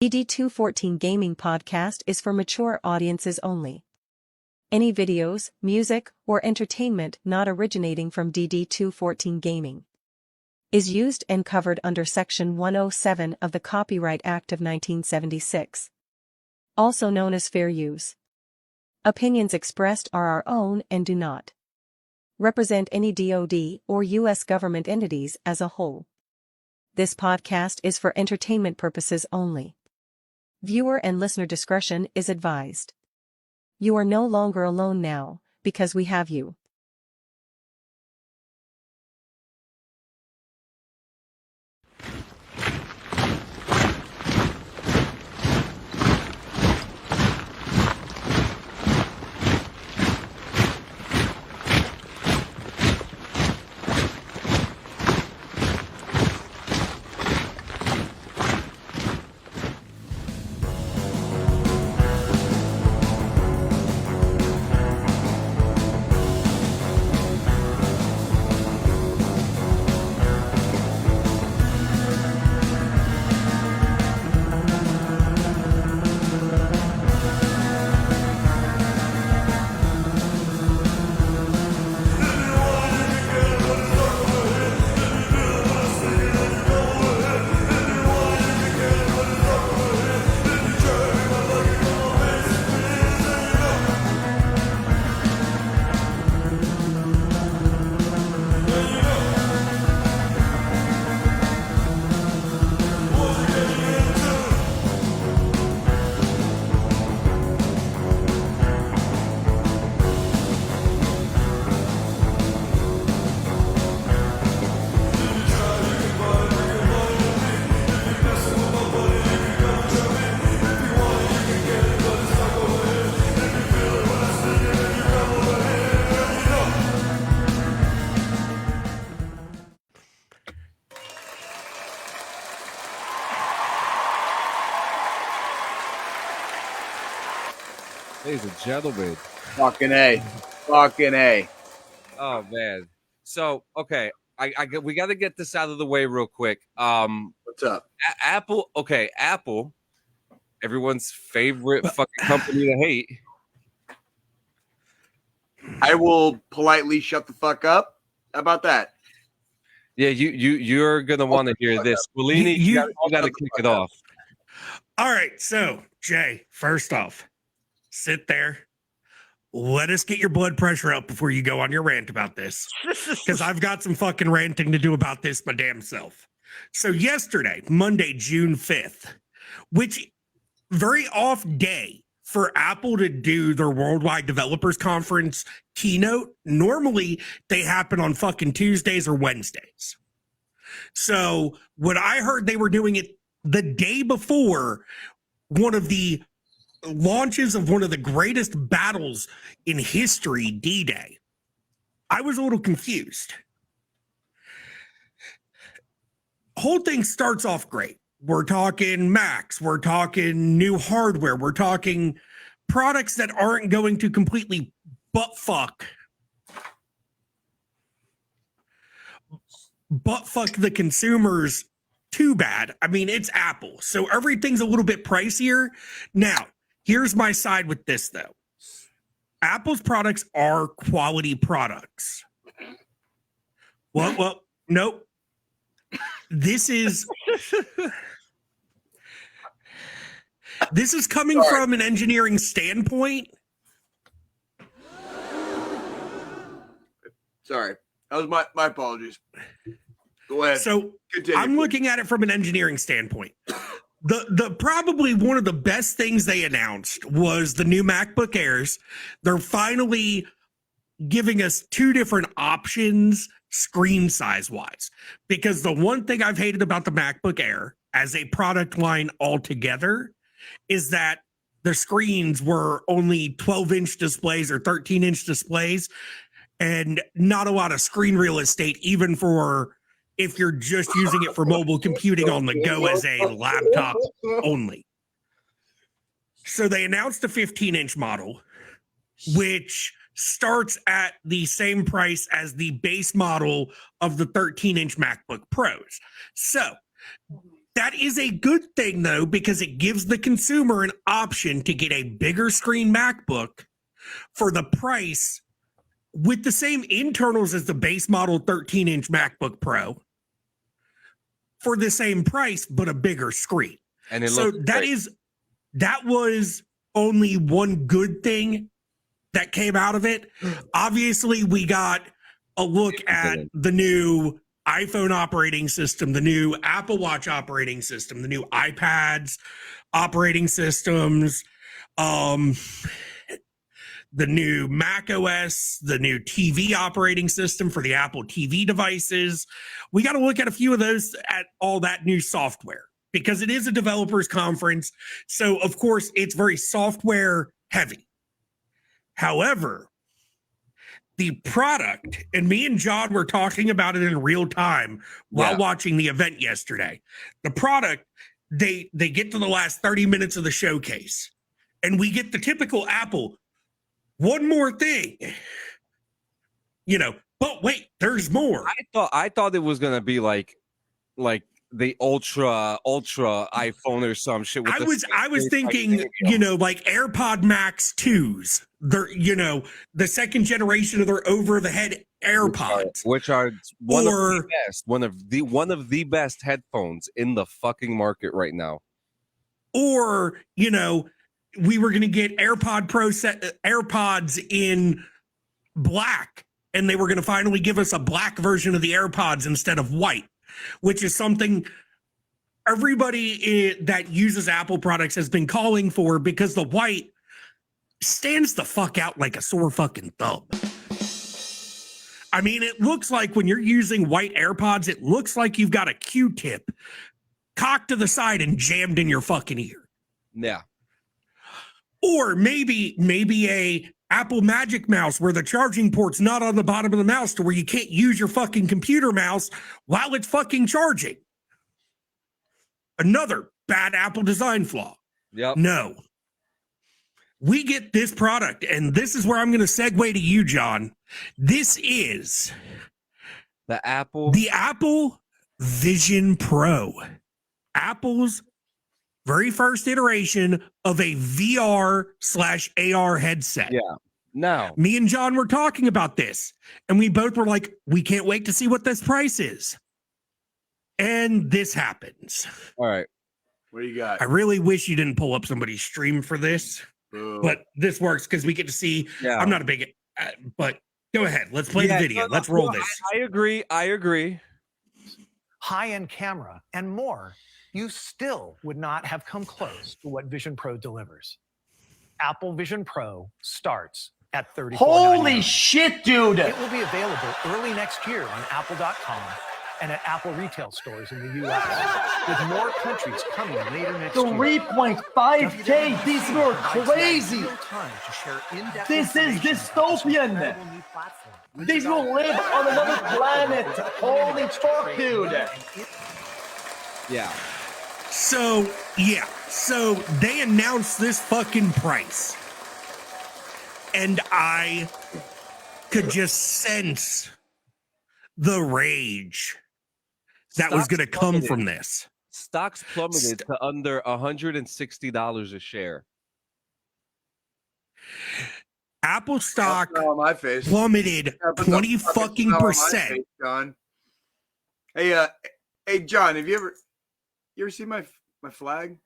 DD214 Gaming podcast is for mature audiences only. Any videos, music, or entertainment not originating from DD214 Gaming is used and covered under Section 107 of the Copyright Act of 1976, also known as fair use. Opinions expressed are our own and do not represent any DoD or U.S. government entities as a whole. This podcast is for entertainment purposes only. Viewer and listener discretion is advised. You are no longer alone now, because we have you. Ladies and gentlemen. Fucking A. Fucking A. Oh, man. So, okay. We got to get this out of the way real quick. What's up? Apple. Okay. Apple, everyone's favorite fucking company to hate. I will politely shut the fuck up. How about that? Yeah, you're going to want to hear this. Bellini, you got to kick it off. All right. So, Jay, first off, sit there. Let us get your blood pressure up before you go on your rant about this. Because I've got some fucking ranting to do about this my damn self. So yesterday, Monday, June 5th, which very off day for Apple to do their Worldwide Developers Conference keynote. Normally, they happen on fucking Tuesdays or Wednesdays. So when I heard they were doing it the day before one of the launches of one of the greatest battles in history, D-Day, I was a little confused. Whole thing starts off great. We're talking Macs, we're talking new hardware, we're talking products that aren't going to completely butt-fuck the consumers too bad. I mean, it's Apple, so everything's a little bit pricier. Now, here's my side with this, though. Apple's products are quality products. Well, nope. This is coming from an engineering standpoint. Sorry. That was my apologies. Go ahead. So continue. I'm looking at it from an engineering standpoint. The probably one of the best things they announced was the new MacBook Airs. They're finally giving us two different options screen size wise, because the one thing I've hated about the MacBook Air as a product line altogether is that the screens were only 12-inch displays or 13-inch displays and not a lot of screen real estate, even for if you're just using it for mobile computing on the go as a laptop only. So they announced a 15-inch model, which starts at the same price as the base model of the 13-inch MacBook Pros. So That is a good thing, though, because it gives the consumer an option to get a bigger screen MacBook for the price with the same internals as the base model 13-inch MacBook Pro for the same price, but a bigger screen. And it So looks great. that was only one good thing that came out of it. Obviously, we got a look at the new iPhone operating system, the new Apple Watch operating system, the new iPads operating systems, the new Mac OS, the new TV operating system for the Apple TV devices. We got to look at a few of those, at all that new software, because it is a developers conference. So, of course, it's very software heavy. However, the product, and me and John were talking about it in real time while watching the event yesterday. The product, they get to the last 30 minutes of the showcase, and we get the typical Apple, one more thing, but wait, there's more. I thought it was gonna be like the ultra iPhone or some shit. With I was thinking, like AirPod Max 2s. They're, the second generation of their over the head AirPods, which are one of the best headphones in the fucking market right now. Or, we were going to get AirPods in black, and they were going to finally give us a black version of the AirPods instead of white, which is something everybody that uses Apple products has been calling for, because the white stands the fuck out like a sore fucking thumb. I mean, it looks like when you're using white AirPods, it looks like you've got a Q-tip cocked to the side and jammed in your fucking ear. Yeah. Or maybe a Apple Magic Mouse where the charging port's not on the bottom of the mouse, to where you can't use your fucking computer mouse while it's fucking charging. Another bad Apple design flaw. Yep. No. We get this product, and this is where I'm going to segue to you, John. This is the Apple Vision Pro. Apple's very first iteration of a VR/AR headset. Yeah. Now, me and John were talking about this, and we both were like, we can't wait to see what this price is. And this happens. All right. What do you got? I really wish you didn't pull up somebody's stream for this. Boo. But this works because we get to see. Yeah. I'm not a big, but go ahead. Let's play the video. Let's roll this. I agree. High-end camera and more, you still would not have come close to what Vision Pro delivers. Apple Vision Pro starts at $34.99. Holy shit, dude! It will be available early next year on Apple.com and at Apple retail stores in the U.S., with more countries coming later next year. 3.5K, these were crazy! This is dystopian! These will live on another planet! Holy fuck, dude! Yeah. So they announced this fucking price. And I could just sense the rage that was going to come from this. Stocks plummeted to under $160 a share. Apple stock on my face. plummeted 20%. John. Hey, John, have you ever seen my flag?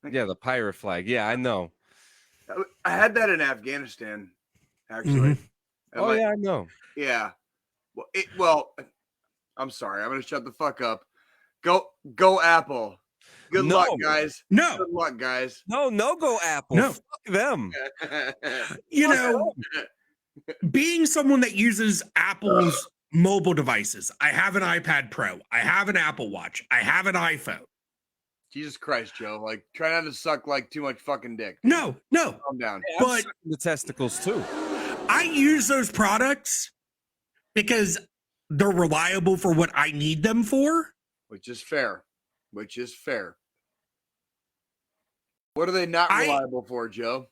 Yeah, the pirate flag. Yeah, I know. I had that in Afghanistan, actually. Mm-hmm. Oh, yeah, I know. Yeah. Well, I'm sorry. I'm going to shut the fuck up. Go Apple. Good luck, guys. No. Good luck, guys. No, go Apple. No. Fuck them. Being someone that uses Apple's mobile devices, I have an iPad Pro. I have an Apple Watch. I have an iPhone. Jesus Christ, Joe. Like, try not to suck like too much fucking dick. No. Calm down. Yeah, but the testicles too. I use those products because they're reliable for what I need them for. Which is fair. What are they not reliable for, Joe?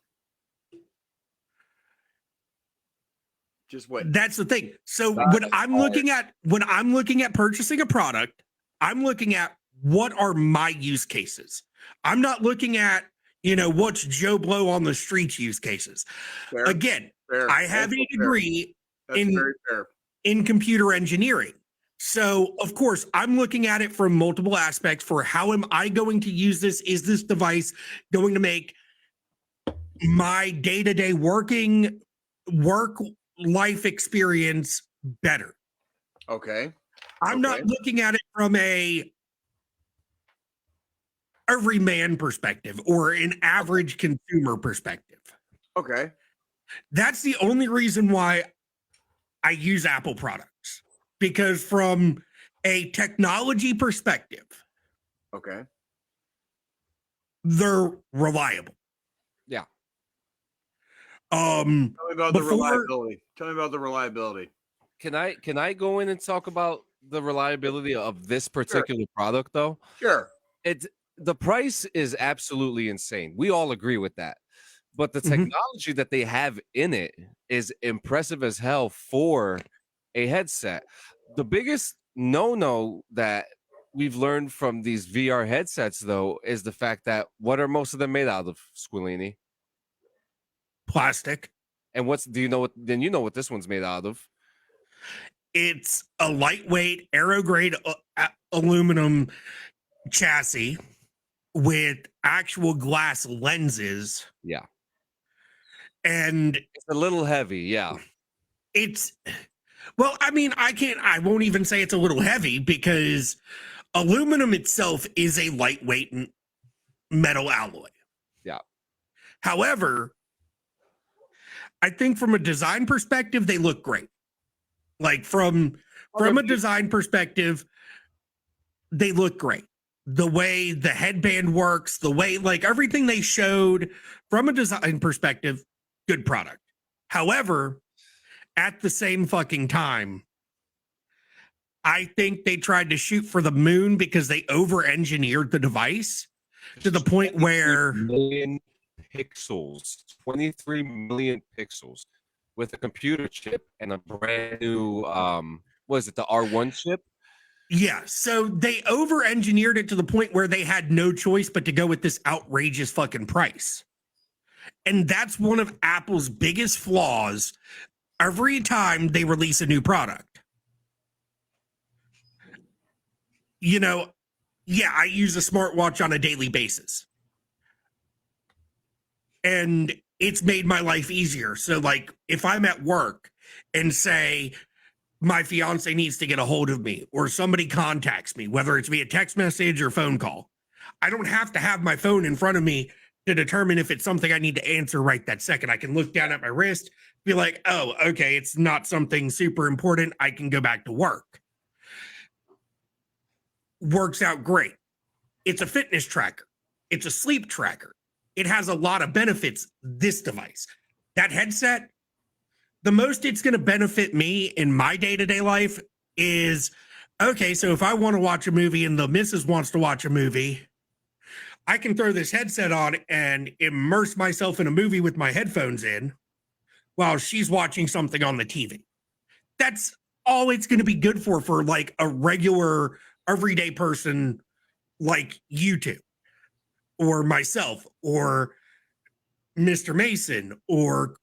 Just wait. That's the thing. So when I'm looking at purchasing a product, I'm looking at what are my use cases? I'm not looking at, what's Joe Blow on the streets use cases. Fair. Again, Fair. I have Also a degree That's very fair. in computer engineering. So, of course, I'm looking at it from multiple aspects for how am I going to use this? Is this device going to make my day-to-day work life experience better? Okay. I'm not looking at it from a everyman perspective or an average consumer perspective. Okay. That's the only reason why I use Apple products, because from a technology perspective, Okay. they're reliable. Yeah. Tell me about the before- reliability. Tell me about the reliability. Can I go in and talk about the reliability of this particular product though? Sure. The price is absolutely insane. We all agree with that. But the Mhm. technology that they have in it is impressive as hell for a headset. The biggest no-no that we've learned from these VR headsets though is the fact that what are most of them made out of, Squillini? Plastic. And you know what this one's made out of? It's a lightweight aero-grade aluminum chassis with actual glass lenses. Yeah. And It's a little heavy, yeah. I won't even say it's a little heavy because aluminum itself is a lightweight metal alloy. Yeah. However, I think from a design perspective, they look great. Like from a design perspective, they look great. The way the headband works, the way like everything they showed from a design perspective, good product. However, at the same fucking time, I think they tried to shoot for the moon because they over-engineered the device to the point where 23 million pixels with a computer chip and a brand new the R1 chip? Yeah, so they over-engineered it to the point where they had no choice but to go with this outrageous fucking price. And that's one of Apple's biggest flaws every time they release a new product. I use a smartwatch on a daily basis. And it's made my life easier. So, like, if I'm at work and say my fiance needs to get a hold of me or somebody contacts me, whether it's via text message or phone call, I don't have to have my phone in front of me to determine if it's something I need to answer right that second. I can look down at my wrist, be like, oh, okay, it's not something super important. I can go back to work. Works out great. It's a fitness tracker. It's a sleep tracker. It has a lot of benefits, this device. That headset, the most it's going to benefit me in my day-to-day life is, okay, so if I want to watch a movie and the missus wants to watch a movie, I can throw this headset on and immerse myself in a movie with my headphones in while she's watching something on the TV. That's all it's going to be good for like a regular, everyday person like you two, or myself, or Mr. Mason, or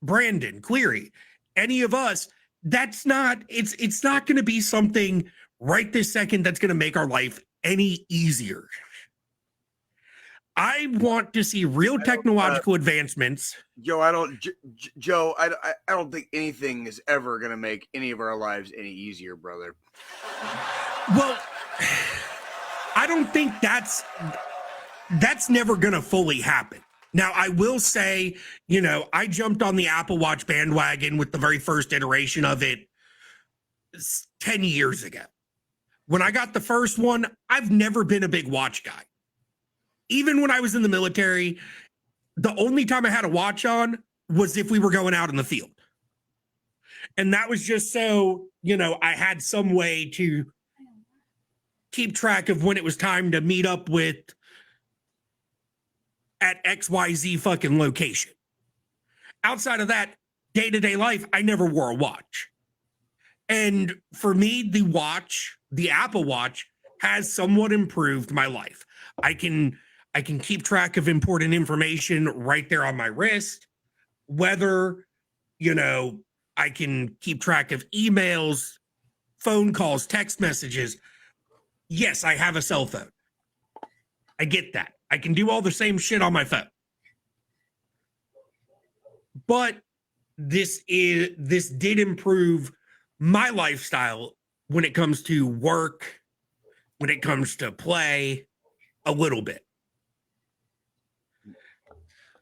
Brandon Cleary, any of us. It's not going to be something right this second that's going to make our life any easier. I want to see real technological advancements. Joe, I don't think anything is ever going to make any of our lives any easier, brother. Well, I don't think that's never going to fully happen. Now, I will say, I jumped on the Apple Watch bandwagon with the very first iteration of it 10 years ago. When I got the first one, I've never been a big watch guy. Even when I was in the military, the only time I had a watch on was if we were going out in the field. And that was just so, I had some way to keep track of when it was time to meet up with at XYZ fucking location. Outside of that, day-to-day life, I never wore a watch. And for me, the Apple Watch, has somewhat improved my life. I can keep track of important information right there on my wrist. Whether, I can keep track of emails, phone calls, text messages. Yes, I have a cell phone. I get that. I can do all the same shit on my phone. But this did improve my lifestyle when it comes to work, when it comes to play, a little bit.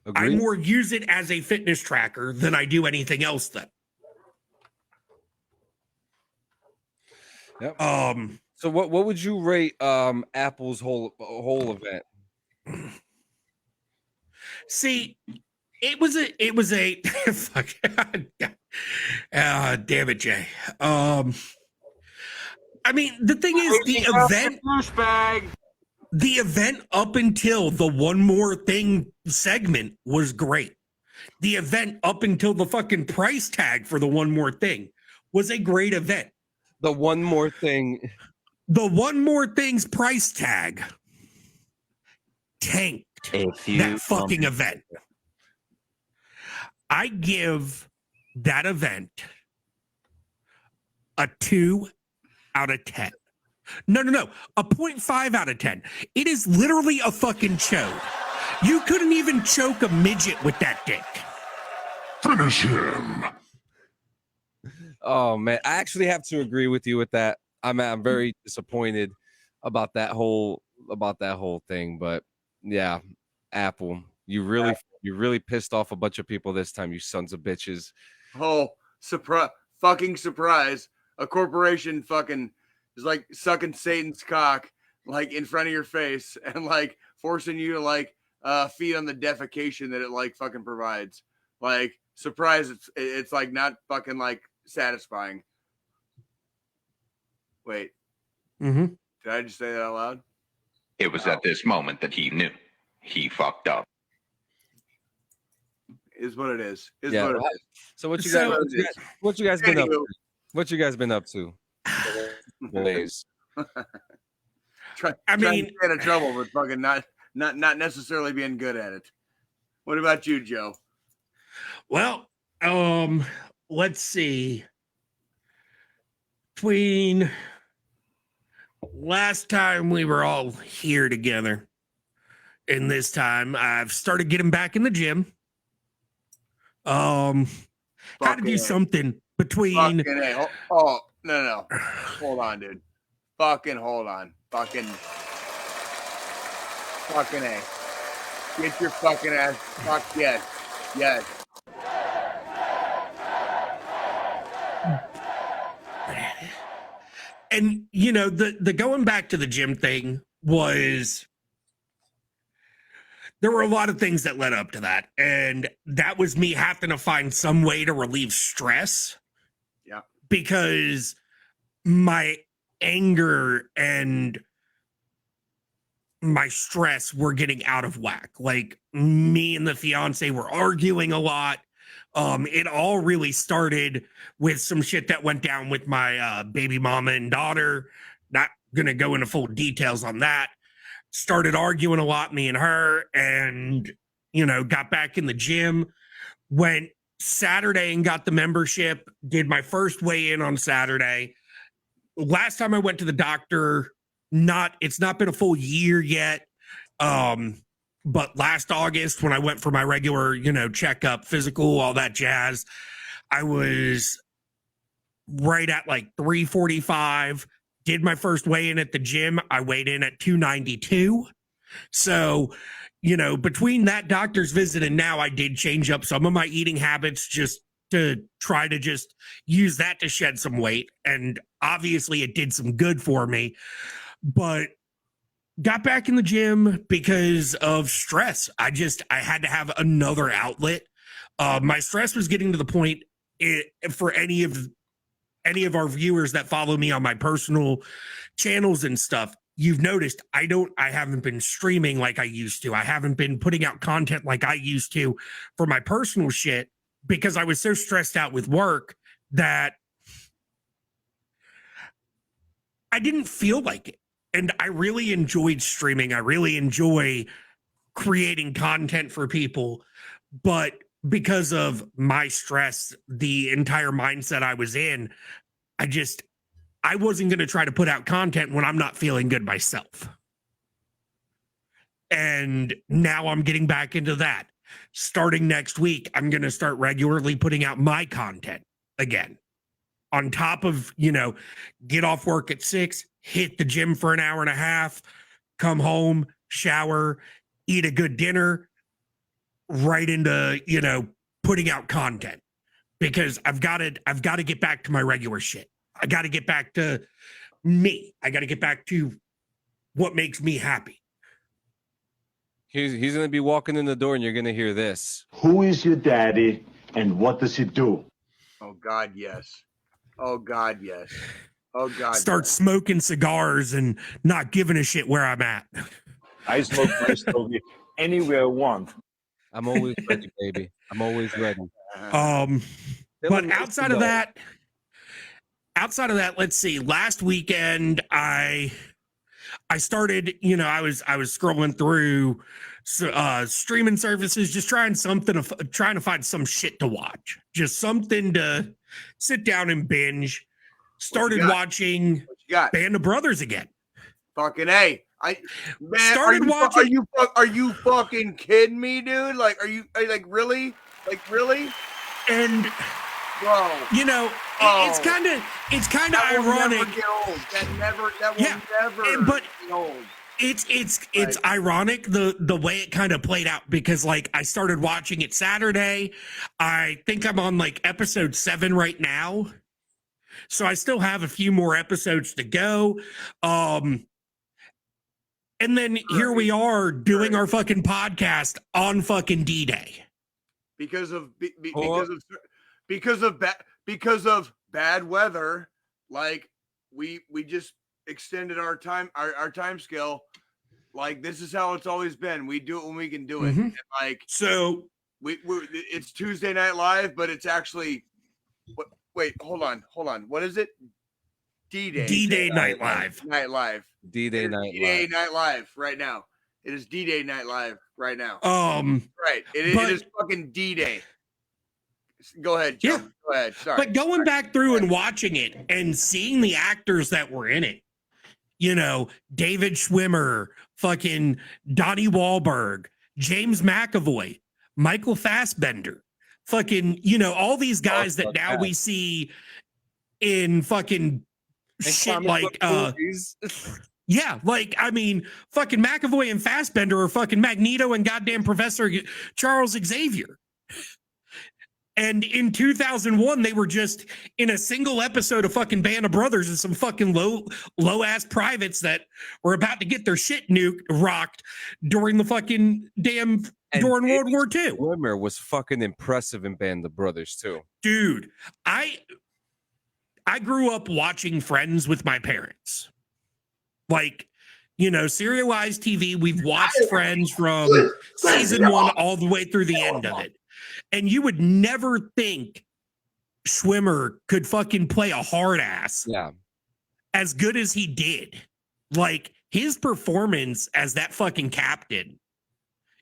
Agreed. I more use it as a fitness tracker than I do anything else though. Yep. So what would you rate Apple's whole event? See, it was a fuck. Damn it, Jay. I mean, the thing is, the event up until the one more thing segment was great. The event up until the fucking price tag for the one more thing was a great event. The one more thing. The one more thing's price tag tanked that fucking event. I give that event a 2 out of 10. No, a 0.5 out of 10. It is literally a fucking chode. You couldn't even choke a midget with that dick. Finish him. Oh man, I actually have to agree with you with that. I'm very disappointed about that whole thing. But yeah, Apple, you really pissed off a bunch of people this time, you sons of bitches. Oh, fucking surprise! A corporation fucking is like sucking Satan's cock like in front of your face and like forcing you to like feed on the defecation that it like fucking provides. Like surprise, it's like not fucking like satisfying. Wait. Mm-hmm. Did I just say that out loud? It was at this moment that he knew he fucked up. Is what it is. Yeah. What it is. So what you guys been up to? What you guys been up to? Blaze. Trying to get out of trouble, but fucking not necessarily being good at it. What about you, Joe? Well, let's see. Between last time we were all here together and this time, I've started getting back in the gym. Had to do something between. Oh, no. Hold on, dude. Fucking hold on. Fucking A. Get your fucking ass. Fuck yes. Yes. And the going back to the gym thing was, there were a lot of things that led up to that, and that was me having to find some way to relieve stress. Yeah, because my anger and my stress were getting out of whack. Like, me and the fiance were arguing a lot. It all really started with some shit that went down with my baby mama and daughter. Not gonna go into full details on that. Started arguing a lot, me and her, and got back in the gym. Went Saturday and got the membership. Did my first weigh-in on Saturday. Last time I went to the doctor, it's not been a full year yet. But last August, when I went for my regular, checkup, physical, all that jazz, I was right at like 345. Did my first weigh-in at the gym. I weighed in at 292. So, between that doctor's visit and now, I did change up some of my eating habits just to try to just use that to shed some weight. And obviously it did some good for me. But got back in the gym because of stress. I had to have another outlet. My stress was getting to the point, for any of our viewers that follow me on my personal channels and stuff, you've noticed I haven't been streaming like I used to. I haven't been putting out content like I used to for my personal shit because I was so stressed out with work that I didn't feel like it. and I really enjoyed streaming. I really enjoy creating content for people, but because of my stress, the entire mindset I was in, I wasn't going to try to put out content when I'm not feeling good myself. And now I'm getting back into that. Starting next week, I'm going to start regularly putting out my content again. On top of, get off work at 6, hit the gym for an hour and a half, come home, shower, eat a good dinner, right into, putting out content, because I've got to get back to my regular shit. I got to get back to me. I got to get back to what makes me happy. He's going to be walking in the door and you're going to hear this. Who is your daddy and what does he do? Oh God, yes. Oh God, yes. Oh God. Start smoking cigars and not giving a shit where I'm at. I smoke my stogie anywhere I want. I'm always ready, baby. I'm always ready. But outside of that, let's see. Last weekend, I started, I was scrolling through streaming services, just trying to find some shit to watch, just something to sit down and binge. Started watching Band of Brothers again. Fucking A. Started watching. Are you fucking kidding me, dude? Like, are you really? Like, really? And bro, it's kind of ironic. That will never but get old. It's ironic the way it kind of played out, because like I started watching it Saturday. I think I'm on like episode 7 right now. So I still have a few more episodes to go. And then here we are doing our fucking podcast on fucking D-Day. Because of bad weather, like we just extended our time scale. Like, this is how it's always been. We do it when we can do it. And like, so it's Tuesday Night Live, but it's actually wait, hold on. What is it? DDay Night Live. Night Live. DDay Night DDay Night Live right now. It is DDay Night Live right now. Right. It is fucking D-Day. Go ahead, Joe. Yeah. Go ahead. Sorry. But going back through and watching it and seeing the actors that were in it, David Schwimmer, fucking Donnie Wahlberg, James McAvoy, Michael Fassbender, fucking, all these guys that now we see in fucking shit like yeah, like, I mean, fucking McAvoy and Fassbender are fucking Magneto and goddamn Professor Charles Xavier. And in 2001, they were just in a single episode of fucking Band of Brothers and some fucking low ass privates that were about to get their shit rocked during the fucking during World War II. Schwimmer was fucking impressive in Band of Brothers too. Dude, I grew up watching Friends with my parents. Like, serialized TV. We've watched Friends from season 1 all the way through the end of it. And you would never think Schwimmer could fucking play a hard ass. Yeah. As good as he did. Like, his performance as that fucking captain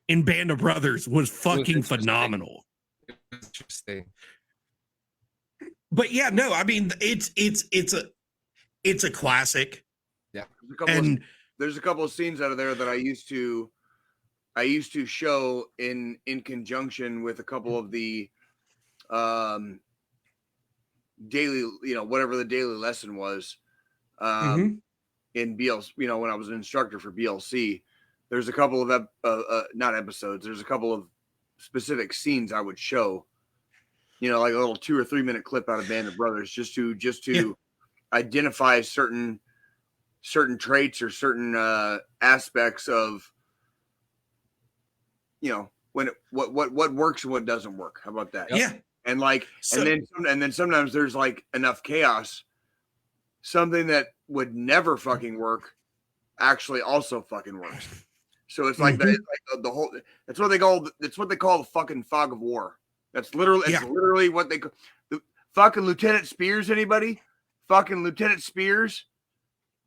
in Band of Brothers was fucking phenomenal. Interesting. But yeah, no, I mean, it's a classic. Yeah. There's a couple of scenes out of there that I used to show in conjunction with a couple of the daily, whatever the daily lesson was in BLC, when I was an instructor for BLC. There's a couple of not episodes, there's a couple of specific scenes I would show, like a little 2 or 3 minute clip out of Band of Brothers, just to identify certain traits or certain aspects of when what works and what doesn't work. How about that? Yeah. And like, and then sometimes there's like enough chaos, something that would never fucking work actually also fucking works. So it's like it's like the whole. That's what they call the fucking fog of war. That's literally what they. The fucking Lieutenant Spears. Anybody? Fucking Lieutenant Spears.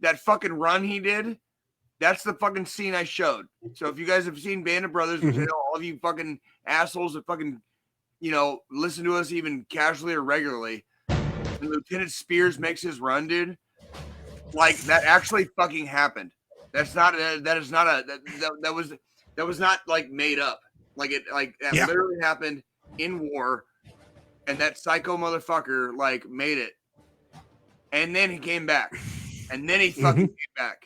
that fucking run he did, that's the fucking scene I showed. So if you guys have seen Band of Brothers, which I know all of you fucking assholes that fucking, you know, listen to us even casually or regularly, when Lieutenant Spears makes his run, dude, like that actually fucking happened. That was not like made up. Like that literally happened in war, and that psycho motherfucker like made it. And then he came back. And then he fucking came back.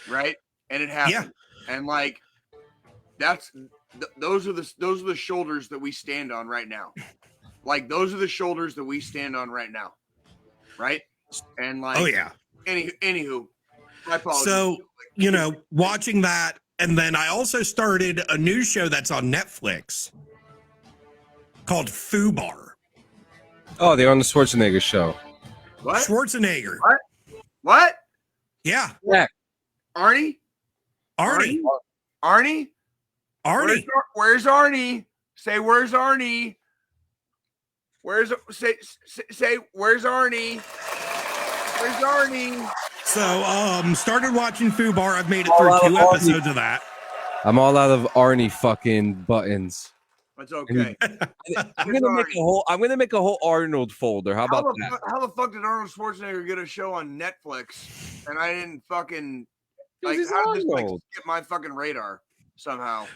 Right? And it happened. Yeah. And like those are the shoulders that we stand on right now. Like those are the shoulders that we stand on right now. Right? And like anywho, my apologies. So, you know, watching that, and then I also started a new show that's on Netflix called Fubar. Oh, they're on the Schwarzenegger show. What? Schwarzenegger. What? Yeah. Arnie? Arnie. Where's Arnie? Say where's Arnie? Say where's Arnie? Where's Arnie? So started watching Fubar. I've made it through 2 episodes of that. I'm all out of Arnie fucking buttons. That's okay. I'm gonna make a whole Arnold folder. How about that? How the fuck did Arnold Schwarzenegger get a show on Netflix and I didn't fucking like how did this like skip my fucking radar somehow?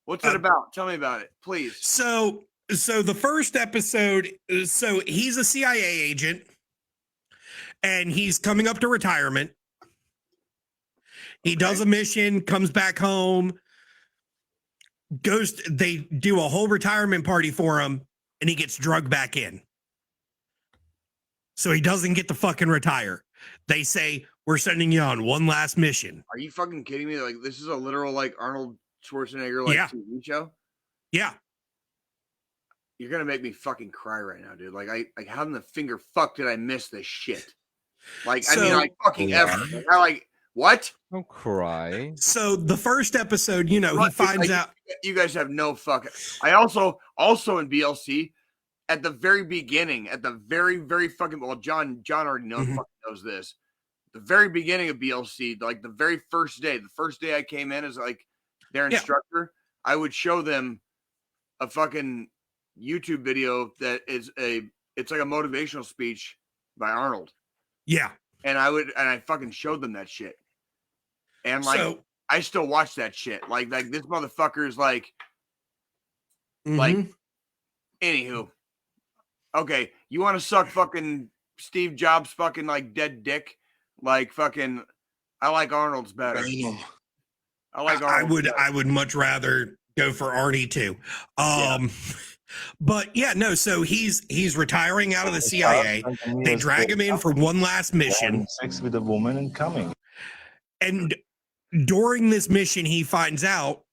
What's it about? Tell me about it, please. So the first episode, so he's a CIA agent and he's coming up to retirement. He does a mission, comes back home, they do a whole retirement party for him, and he gets drugged back in. So he doesn't get to fucking retire. They say, we're sending you on one last mission. Are you fucking kidding me? Like, this is a literal, like, Arnold Schwarzenegger, like, TV show? Yeah. You're gonna make me fucking cry right now, dude. Like, how in the finger fuck did I miss this shit? Like, so, I mean, like, fucking ever. Like, what? Don't cry. So the first episode, you know, he finds out. You guys have no fucking. I also in BLC at the very beginning, at the very fucking. Well, John already knows this. The very beginning of BLC, like the very first day I came in as like their instructor, I would show them a fucking YouTube video that is it's like a motivational speech by Arnold. Yeah. And I fucking showed them that shit. And like, I still watch that shit. Like this motherfucker is like, anywho. Okay. You want to suck fucking Steve Jobs fucking like dead dick? Like fucking, I like Arnold's better. I like Arnold's better. I would much rather go for Arnie too. But yeah, no, so he's retiring out of the CIA. They drag him in for one last mission. Sex with a woman and coming. And during this mission, he finds out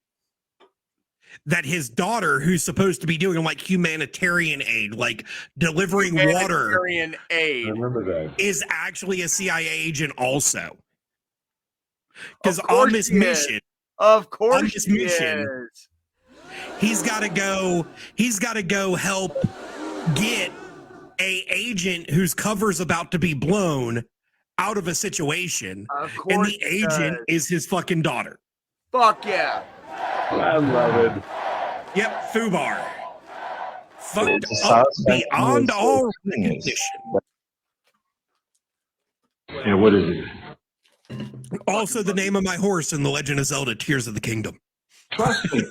that his daughter, who's supposed to be doing like humanitarian aid, like delivering water, is actually a CIA agent also. Because on this mission, he's got to go help get a agent whose cover's about to be blown out of a situation, and the agent is his fucking daughter. Fuck yeah. I love it. Yep, Fubar. Fucked up beyond all recognition. Yeah, what is it? Also the name of my horse in The Legend of Zelda Tears of the Kingdom. Trust me.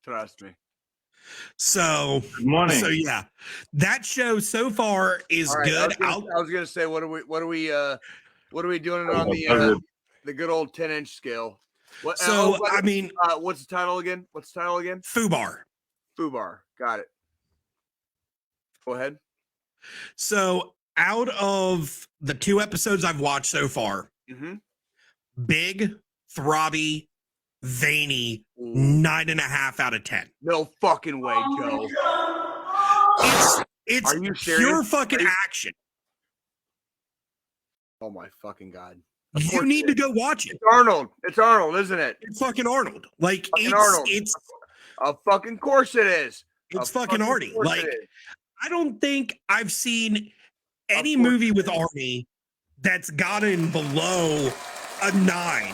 Trust me. So, yeah, that show so far is good. I was gonna say, what are we doing on the good old 10-inch scale? I mean, what's the title again? Fubar. Got it. Go ahead. So, out of the 2 episodes I've watched so far, big, throbby, veiny, 9.5 out of 10. No fucking way, Joe. It's Are you serious? Pure fucking action. Oh my fucking god! You need to go watch it. It's Arnold, isn't it? It's fucking Arnold. Like Arnold. It's a fucking course it is. It's fucking Arnie. Like I don't think I've seen any movie with Arnie that's gotten below a 9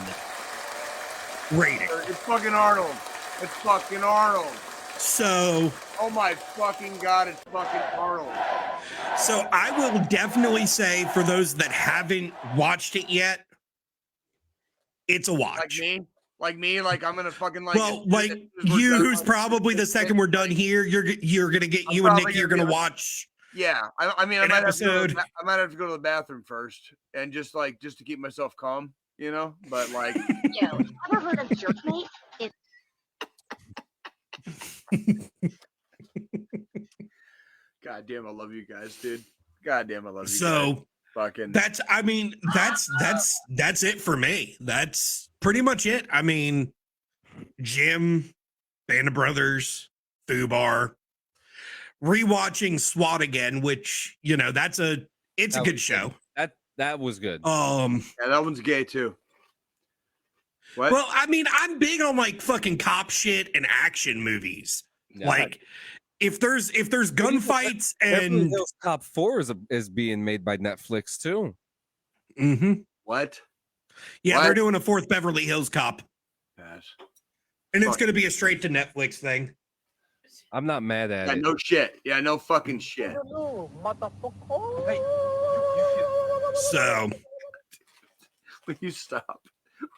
rating. It's fucking Arnold. It's fucking Arnold. So, Oh my fucking God, it's fucking Arnold. so I will definitely say for those that haven't watched it yet, it's a watch. Like me, like I'm gonna fucking like. Well, like you, who's probably the second we're done here, you're gonna get you and Nick. You're gonna watch. Yeah, I mean, I an might episode. I might have to go to the bathroom first, and just to keep myself calm, you know. But like, Yo, ever heard of jerkmate? God damn, I love you guys, dude. God damn, I love you. So guys. Fucking. that's. I mean, that's it for me. That's pretty much it. I mean, Jim, Band of Brothers, Fubar. Rewatching SWAT again, which it's a good show. That was good. Yeah, that one's gay too. What? Well, I mean, I'm big on like fucking cop shit and action movies. Yeah, like if there's gunfights Beverly and Hills Cop 4 is being made by Netflix too. What? Yeah, What? they're doing a 4th Beverly Hills Cop, Yes. and it's going to be a straight to Netflix thing. I'm not mad at Yeah, it. no shit. Yeah, no fucking shit. So, Will you stop?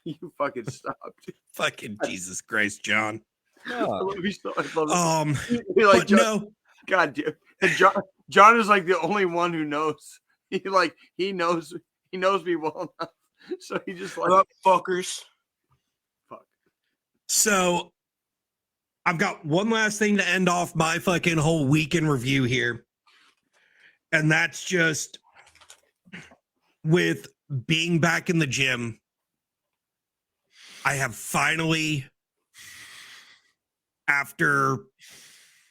Will you fucking stop? Dude? fucking Jesus Christ, John. I No. love you so. I love you. But Like, John, no, God damn. And John is like the only one who knows. He knows me well enough. So he just like, What up, fuckers? fuck. so I've got one last thing to end off my fucking whole week in review here. And that's just with being back in the gym. I have finally, after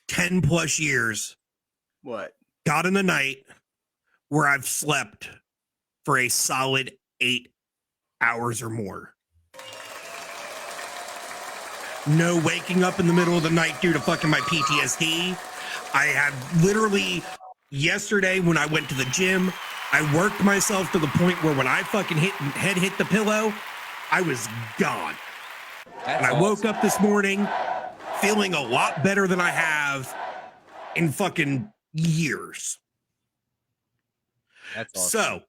10 plus years, What? gotten a night where I've slept for a solid 8 hours or more. No waking up in the middle of the night due to fucking my PTSD. I had literally yesterday when I went to the gym, I worked myself to the point where when I fucking head hit the pillow, I was gone. And I woke up this morning feeling a lot better than I have in fucking years. That's awesome. So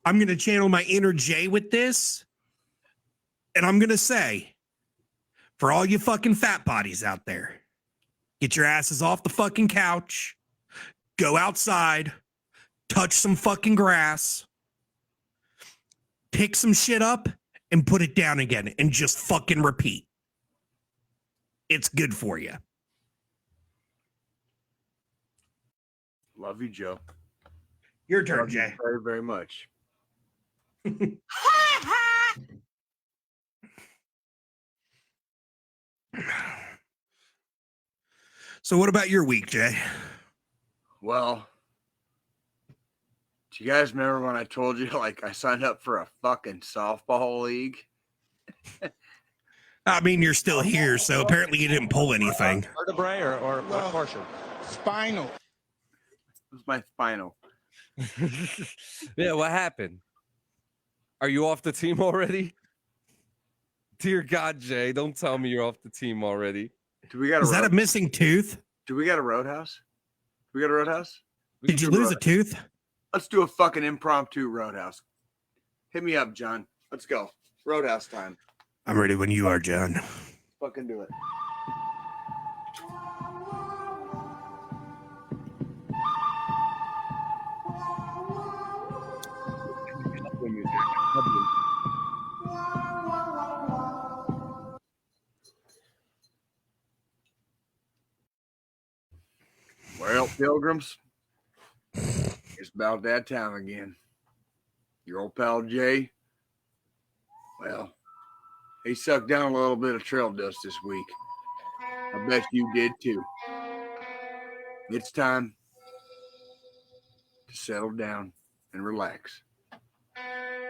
I'm going to channel my inner Jay with this. And I'm going to say, for all you fucking fat bodies out there, get your asses off the fucking couch, go outside, touch some fucking grass, pick some shit up and put it down again and just fucking repeat. It's good for you. Love you, Joe. Your turn, Love you Jay. very, very much. So what about your week, Jay? Well, do you guys remember when I told you like I signed up for a fucking softball league? I mean, you're still here, so apparently you didn't pull anything. Vertebrae or what portion? Spinal. It was my spinal. Yeah, what happened? Are you off the team already? Dear God, Jay, don't tell me you're off the team already. Do we got Is that a missing tooth? Do we got a roadhouse? We got a roadhouse? Did you lose a tooth? Let's do a fucking impromptu roadhouse. Hit me up, John. Let's go. Roadhouse time. I'm ready when you are, John. Fucking do it. Well, pilgrims, it's about that time again. Your old pal Jay, well, he sucked down a little bit of trail dust this week. I bet you did too. It's time to settle down and relax.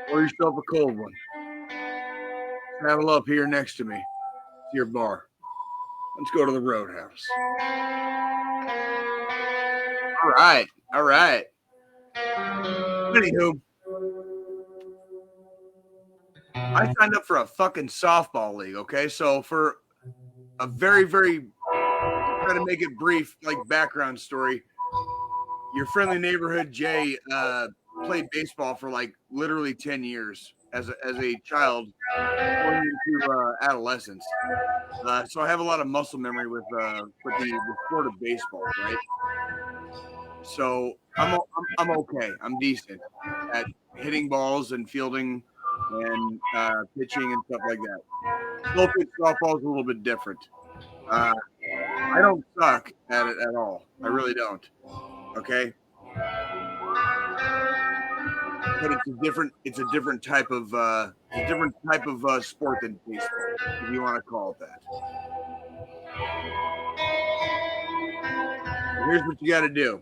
Pour yourself a cold one. Saddle up here next to me to your bar. Let's go to the roadhouse. All right. Anywho, I signed up for a fucking softball league. Okay, so for a very try to make it brief, like background story. Your friendly neighborhood Jay played baseball for like literally 10 years as a child going into adolescence. So I have a lot of muscle memory with the sport of baseball, right? So I'm okay. I'm decent at hitting balls and fielding and pitching and stuff like that. Slow pitch softball is a little bit different. I don't suck at it at all. I really don't. Okay. But it's a different type of sport than baseball, if you want to call it that. Here's what you got to do.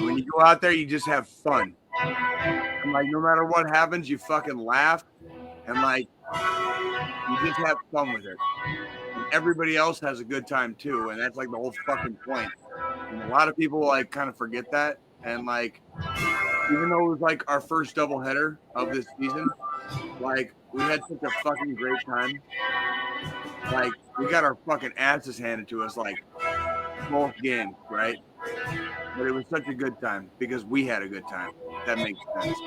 When you go out there, you just have fun. And like, no matter what happens, you fucking laugh, and like, you just have fun with it. And everybody else has a good time too, and that's like the whole fucking point. And a lot of people like kind of forget that, and like, even though it was like our first doubleheader of this season, like we had such a fucking great time. Like we got our fucking asses handed to us like both games, right? But it was such a good time because we had a good time. That makes sense.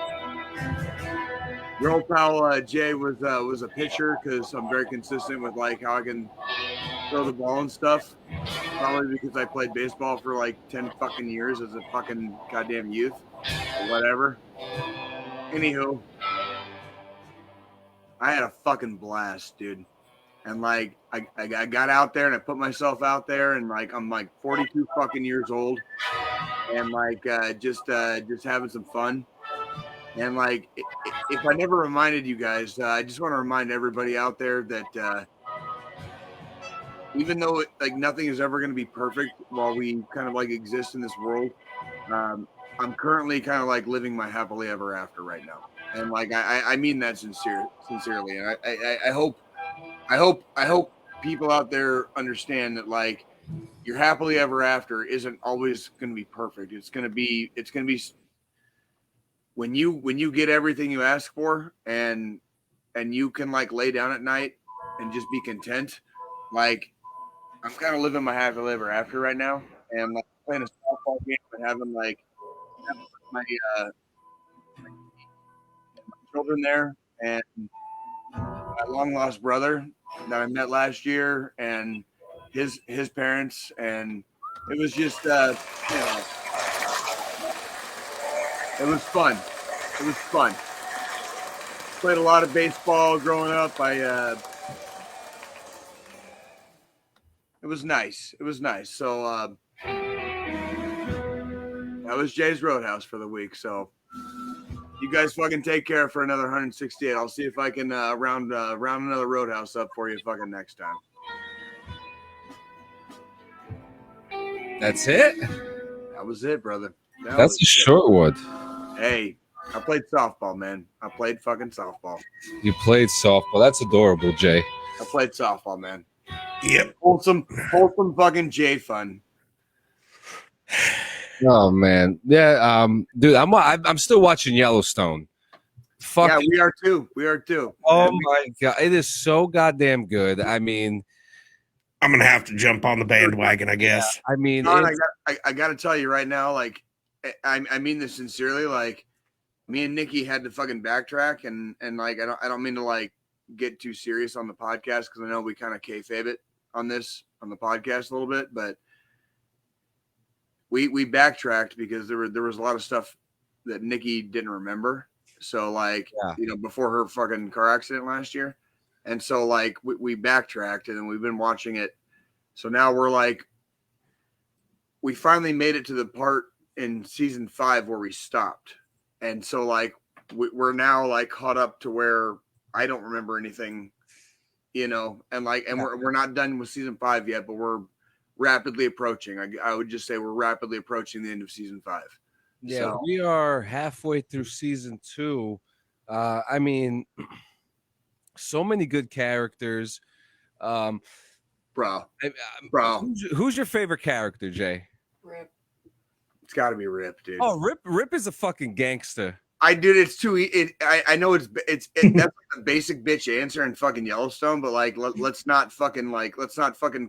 Your old pal Jay was a pitcher because I'm very consistent with like how I can throw the ball and stuff. Probably because I played baseball for like 10 fucking years as a fucking goddamn youth or whatever. Anywho, I had a fucking blast, dude. And like I got out there and I put myself out there and like I'm like 42 fucking years old and like just having some fun. And like if I never reminded you guys, I just want to remind everybody out there that even though like nothing is ever going to be perfect while we kind of like exist in this world, I'm currently kind of like living my happily ever after right now. And like I mean that sincerely. And I hope people out there understand that like your happily ever after isn't always going to be perfect. It's going to be when you get everything you ask for and you can like lay down at night and just be content. Like I'm kind of living my happily ever after right now, and like playing a softball game and having like my children there and my long lost brother that I met last year and his parents, and it was just you know, it was fun. It was fun. Played a lot of baseball growing up. It was nice. It was nice. So that was Jay's Roadhouse for the week. So you guys fucking take care for another 168. I'll see if I can round another Roadhouse up for you fucking next time. That's it? That was it, brother. That's a short one. Hey, I played softball, man. I played fucking softball. You played softball. That's adorable, Jay. I played softball, man. Yep. Wholesome fucking Jay fun. Oh man, yeah, dude, I'm still watching Yellowstone. Fuck yeah, we are too. We are too. Oh my god, it is so goddamn good. I mean, I'm gonna have to jump on the bandwagon, I guess. I mean, John, I got to tell you right now, like, I mean this sincerely. Like, me and Nikki had to fucking backtrack, and like, I don't mean to like get too serious on the podcast because I know we kind of kayfabe it on the podcast a little bit, but we backtracked because there was a lot of stuff that Nikki didn't remember. So like, you know, before her fucking car accident last year. And so like we backtracked and then we've been watching it. So now we're like, we finally made it to the part in season 5 where we stopped. And so like, we're now like caught up to where I don't remember anything, you know, and like, and we're not done with season 5 yet, but we're rapidly approaching. I would just say we're rapidly approaching the end of season 5. Yeah, so, we are halfway through season 2. I mean, so many good characters. Bro. Who's your favorite character, Jay? Rip. It's got to be Rip, dude. Oh, Rip is a fucking gangster. It's too. I know it's that's like the basic bitch answer in fucking Yellowstone, but like let's not fucking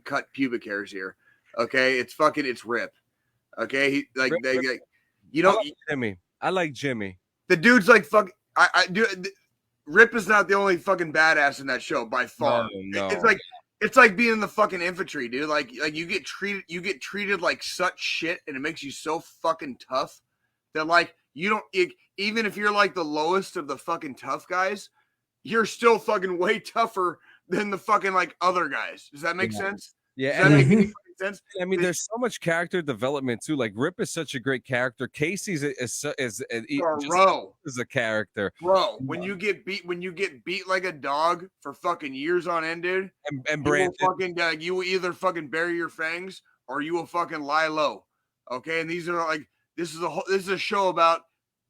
cut pubic hairs here, okay? It's Rip, okay? Jimmy. I like Jimmy. The dude's like fuck. Rip is not the only fucking badass in that show by far. No. It's like being in the fucking infantry, dude. Like you get treated like such shit, and it makes you so fucking tough that like you don't. Even if you're like the lowest of the fucking tough guys, you're still fucking way tougher than the fucking like other guys. Does that make sense? Yeah. Does that make any fucking sense? I mean, there's so much character development too. Like Rip is such a great character. Casey's is a character. Bro, when you get beat like a dog for fucking years on end, dude, and Brandon, you will either fucking bury your fangs or you will fucking lie low. Okay, and these are like this is a show about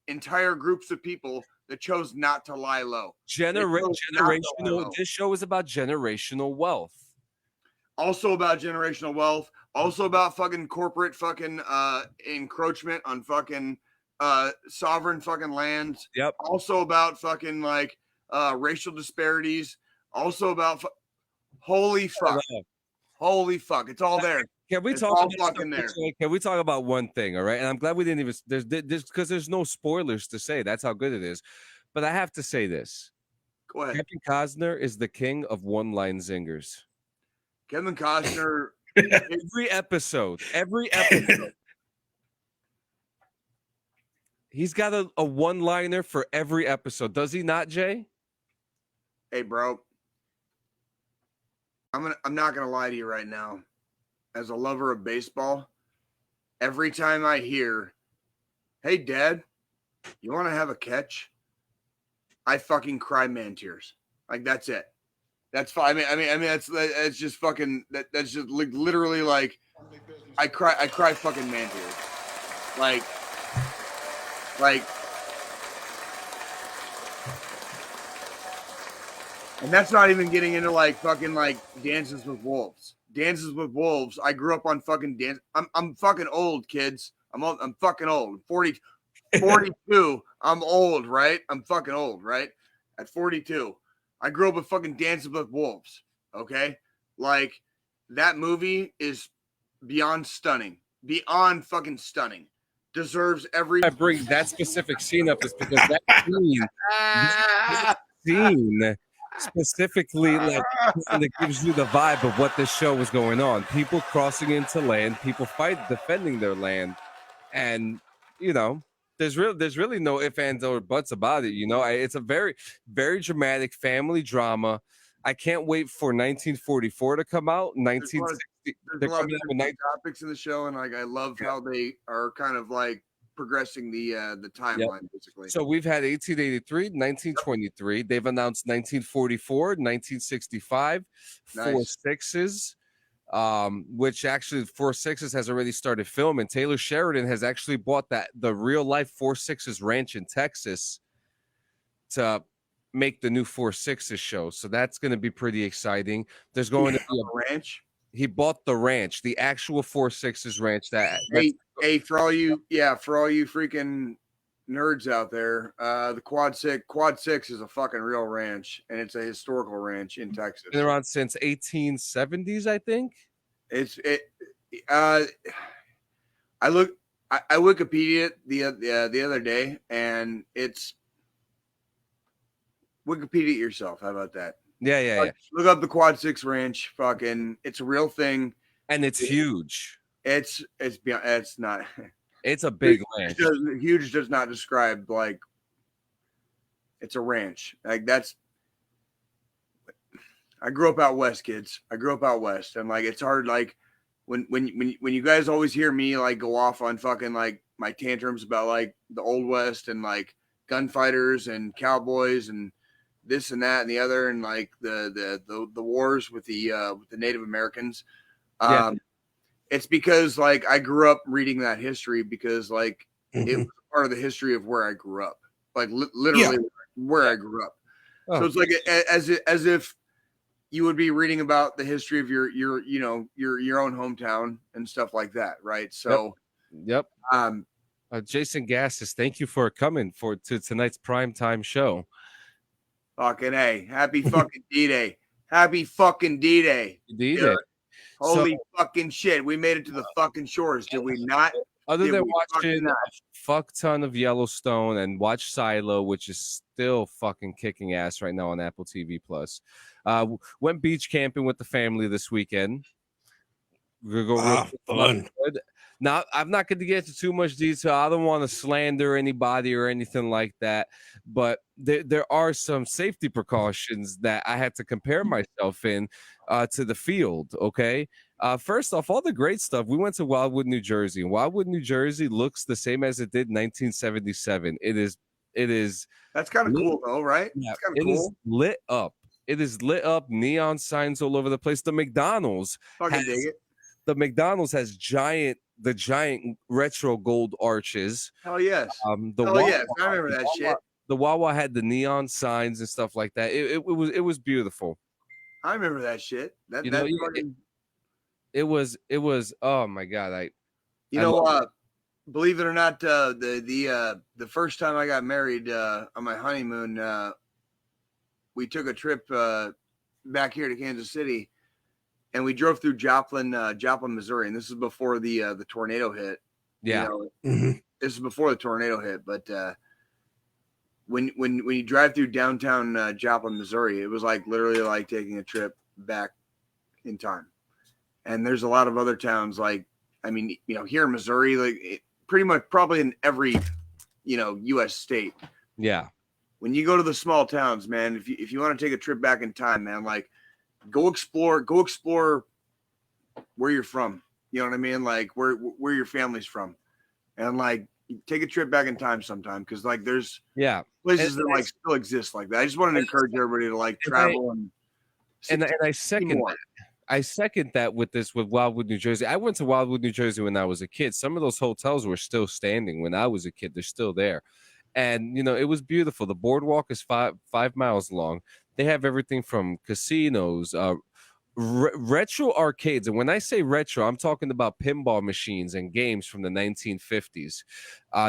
entire groups of people that chose not to lie low. Generational. This show is about generational wealth. Also about generational wealth. Also about fucking corporate fucking encroachment on fucking sovereign fucking lands. Yep. Also about fucking like racial disparities. Also about holy fuck. Holy fuck. It's all there. Can we talk about one thing? All right. And I'm glad we didn't even there's because there's no spoilers to say. That's how good it is. But I have to say this. Go ahead. Kevin Costner is the king of one-line zingers. Kevin Costner every episode. He's got a one-liner for every episode. Does he not, Jay? Hey, bro. I'm not gonna lie to you right now. As a lover of baseball, every time I hear, "Hey, Dad, you want to have a catch?" I fucking cry man tears. Like that's it. That's fine. I mean, that's just fucking. That's just literally like, I cry fucking man tears. Like, and that's not even getting into like fucking like Dances with Wolves. Dances with Wolves. I grew up on fucking dance. I'm fucking old, kids. I'm fucking old. 42. I'm old, right? I'm fucking old, right? At 42. I grew up with fucking Dances with Wolves. Okay? Like that movie is beyond stunning. Beyond fucking stunning. Deserves every I bring that specific scene up is because that scene specifically like that gives you the vibe of what this show was going on. People crossing into land, people defending their land, and you know, there's really no ifs, ands, or buts about it. You know, it's a very, very dramatic family drama. I can't wait for 1944 to come out. 1960. There's a lot of different topics in the show, and like I love how they are kind of like progressing the timeline basically. So we've had 1883, 1923. They've announced 1944, 1965, Nice. 4 6s, which actually 4 6s has already started filming. Taylor Sheridan has actually bought the real life 4 6s ranch in Texas to make the new 4 6s show. So that's going to be pretty exciting. There's going to be a ranch. He bought the ranch, the actual 4 6s ranch. Hey, for all you freaking nerds out there, the Quad Six is a fucking real ranch, and it's a historical ranch in Texas. Been around since 1870s, I think. I Wikipedia the other day, and it's Wikipedia it yourself. How about that? Yeah. Look up the Quad Six Ranch. Fucking, it's a real thing, and it's huge. It's not. It's a big ranch. Huge does not describe like. It's a ranch. Like that's. I grew up out west, kids. I grew up out west, and like it's hard. Like when you guys always hear me like go off on fucking like my tantrums about like the old west and like gunfighters and cowboys and this and that and the other and like the wars with the Native Americans. It's because like I grew up reading that history because like it was part of the history of where I grew up, like literally where I grew up. So it's like as if you would be reading about the history of your own hometown and stuff like that, right? So Yep. Jason Gass says, thank you for coming to tonight's primetime show. Fucking A. Happy fucking D-Day. Happy fucking D-Day. D-Day. Holy fucking shit. We made it to the fucking shores. Did we not? Other than watching a fuck ton of Yellowstone and watch Silo, which is still fucking kicking ass right now on Apple TV Plus. Went beach camping with the family this weekend. We're going fun. Now, I'm not going to get into too much detail. I don't want to slander anybody or anything like that, but there are some safety precautions that I had to compare myself in to the field. Okay. First off, all the great stuff. We went to Wildwood, New Jersey, and Wildwood, New Jersey looks the same as it did in 1977. It is. That's kind of cool, though, right? Yeah, it's kind of cool. Is lit up. It is lit up. Neon signs all over the place. The McDonald's. Fucking dig it. The McDonald's has giant retro gold arches. Hell yes. Yes. I remember that shit. The Wawa had the neon signs and stuff like that. It was beautiful. I remember that shit. It was. Oh my god! Believe it or not, the first time I got married on my honeymoon, we took a trip back here to Kansas City, and we drove through Joplin, Missouri, and this is before the tornado hit. Yeah, This is before the tornado hit, but when you drive through downtown Joplin, Missouri, it was like literally like taking a trip back in time. And there's a lot of other towns here in Missouri, pretty much probably in every, U.S. state. Yeah. When you go to the small towns, man, if you want to take a trip back in time, man, like go explore where you're from. You know what I mean? Like where your family's from, and like take a trip back in time sometime. Cause like there's places that still exist like that. I just wanted to encourage everybody to travel and I second that. I second that with Wildwood, New Jersey. I went to Wildwood, New Jersey when I was a kid. Some of those hotels were still standing when I was a kid. They're still there. And, it was beautiful. The boardwalk is 5 miles long. They have everything from casinos, retro arcades. And when I say retro, I'm talking about pinball machines and games from the 1950s.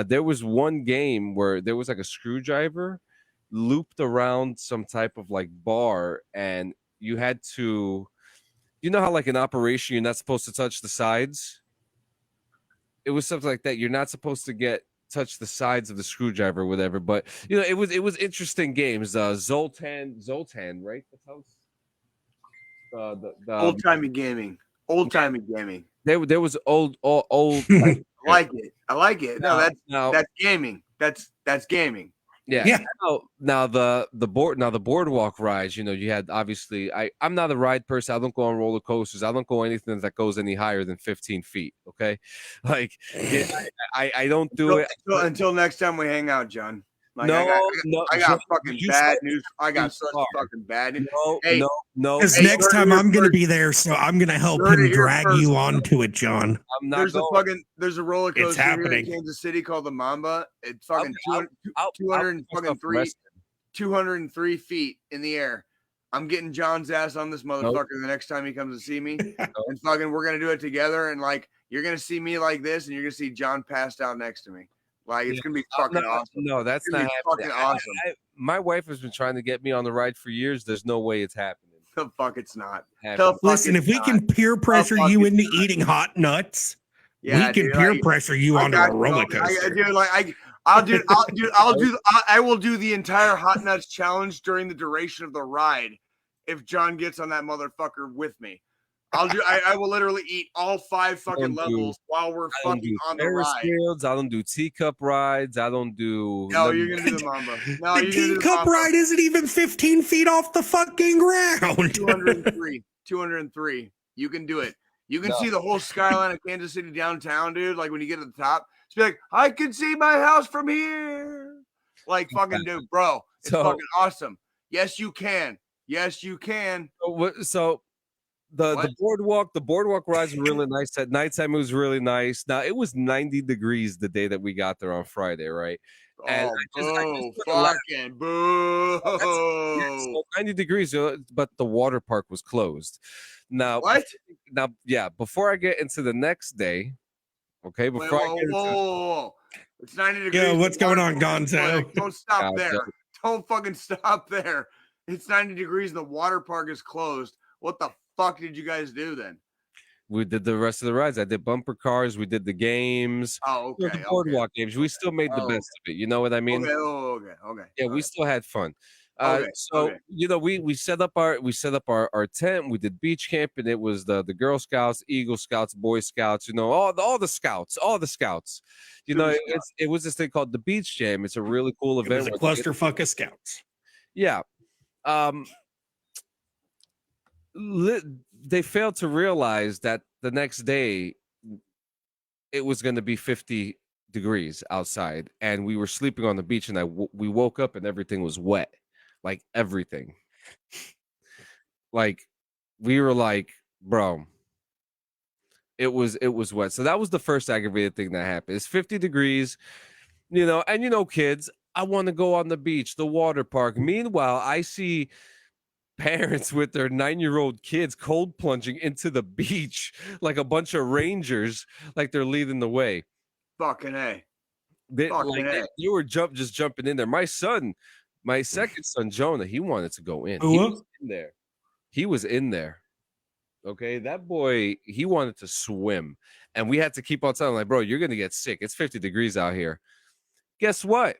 There was one game where there was like a screwdriver looped around some type of like bar, and you had to... You know how like in operation, you're not supposed to touch the sides? It was something like that. You're not supposed to touch the sides of the screwdriver or whatever. But, it was interesting games. Zoltan, right? That's how old-timey gaming. Old-timey gaming. There was old. I like it. No, that's gaming. That's gaming. Yeah. Now the boardwalk rides, you had obviously I'm not a ride person. I don't go on roller coasters. I don't go anything that goes any higher than 15 feet. Okay. Like I don't do it until next time we hang out, John. Like, I got fucking bad news. I got such fucking bad news. No. Because next time I'm going to be there, so I'm going to help him drag you onto it, John. I'm not there's a roller coaster here in Kansas City called the Mamba. It's fucking 203 feet in the air. I'm getting John's ass on this motherfucker the next time he comes to see me. And fucking we're going to do it together. And like, you're going to see me like this, and you're going to see John passed out next to me. Like, it's going to be fucking awesome. No, that's not fucking awesome. My wife has been trying to get me on the ride for years. There's no way it's happening. The fuck it's not. Listen, if we can peer pressure you into eating hot nuts, we can peer pressure you onto a roller coaster. I will do the entire hot nuts challenge during the duration of the ride if John gets on that motherfucker with me. I will literally eat all 5 fucking levels while we're fucking on the ride. Fields, I don't do teacup rides. I don't do. No, you're gonna do the Mamba. No, the teacup ride isn't even 15 feet off the fucking ground. 203. You can do it. You can see the whole skyline of Kansas City downtown, dude. Like when you get to the top, it's like I can see my house from here. Like fucking dude, bro, it's fucking awesome. Yes, you can. Yes, you can. So. The boardwalk rides were really nice. At nighttime, it was really nice. Now it was 90 degrees the day that we got there on Friday, right? And fucking boo! So 90 degrees, but the water park was closed. Now, what? Now, before I get into the next day, Okay, Wait, before I whoa, get into whoa. It's 90 degrees. Yo, what's going on, Wait, Gonzo? don't stop God, there. that- Don't fucking stop there. It's 90 degrees and the water park is closed. What the fuck did you guys do then? we did the rest of the rides. I did bumper cars. We did the games. Oh, You know, okay. the boardwalk games. We still made the Oh, best of it. You know what I mean? Okay. Oh, okay. Yeah, we Okay. still had fun. Okay, So okay. you know, we set up our tent. We did beach camp, and it was the Girl Scouts, Eagle Scouts, Boy Scouts. You know, all the scouts. You know, it was this thing called the Beach Jam. It's a really cool It event. was a clusterfuck of scouts. Yeah. They failed to realize that the next day it was going to be 50 degrees outside, and we were sleeping on the beach, and we woke up and everything was wet, like everything. Like we were like, bro, it was wet. So that was the first aggravated thing that happened. It's 50 degrees, you know, and you know, kids, I want to go on the beach, the water park. Meanwhile, I see parents with their 9-year-old kids cold plunging into the beach like a bunch of rangers, like they're leading the way. Fucking A. They were just jumping in there. My second son, Jonah, he wanted to go in. He was in there. He was in there. Okay, that boy, he wanted to swim, and we had to keep on telling him, like, bro, you're gonna get sick. It's 50 degrees out here. Guess what?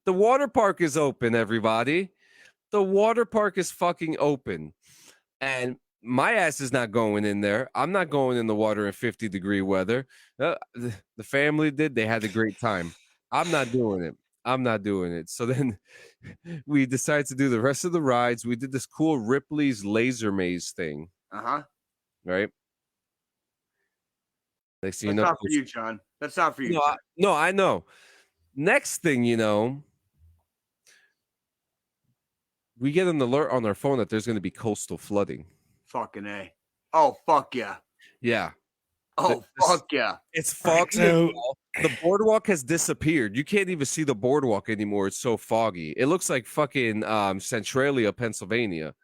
The water park is open, everybody. The water park is fucking open, and my ass is not going in there. I'm not going in the water in 50-degree weather. The family did. They had a great time. I'm not doing it. So then we decided to do the rest of the rides. We did this cool Ripley's laser maze thing. Right? That's not for you, John. That's not for you. No, I know. Next thing you know, we get an alert on our phone that there's going to be coastal flooding. Fucking A. Oh, fuck yeah. Yeah. Oh, fuck yeah. It's foggy. So the boardwalk has disappeared. You can't even see the boardwalk anymore. It's so foggy. It looks like fucking Centralia, Pennsylvania.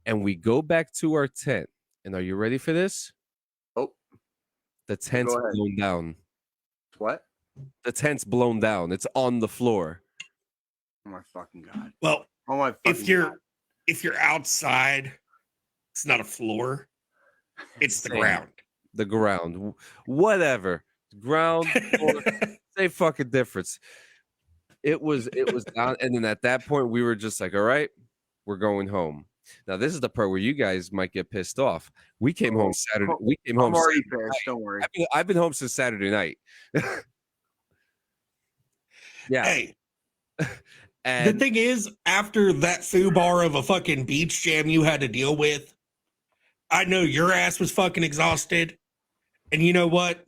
And we go back to our tent. And are you ready for this? Oh. The tent's blown down. What? The tent's blown down. It's on the floor. Oh my fucking God. Well, oh my if you're outside, it's not a floor. It's the ground. The ground. Whatever. Ground, floor, same fucking difference. It was down. And then at that point, we were just like, all right, we're going home. Now, this is the part where you guys might get pissed off. We came home Saturday. We came home. I'm already pissed. Don't worry. I've been home since Saturday night. Yeah. Hey. And the thing is, after that foobar of a fucking beach jam you had to deal with, I know your ass was fucking exhausted. And you know what?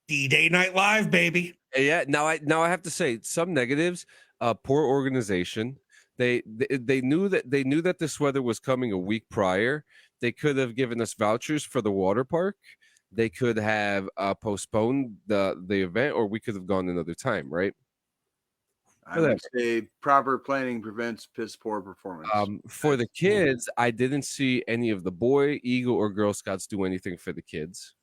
DDay Night Live, baby. Yeah. Now I have to say some negatives. Poor organization. They knew that this weather was coming a week prior. They could have given us vouchers for the water park. They could have postponed the event, or we could have gone another time, right? I would say proper planning prevents piss poor performance. For the kids, I didn't see any of the Boy, Eagle, or Girl Scouts do anything for the kids.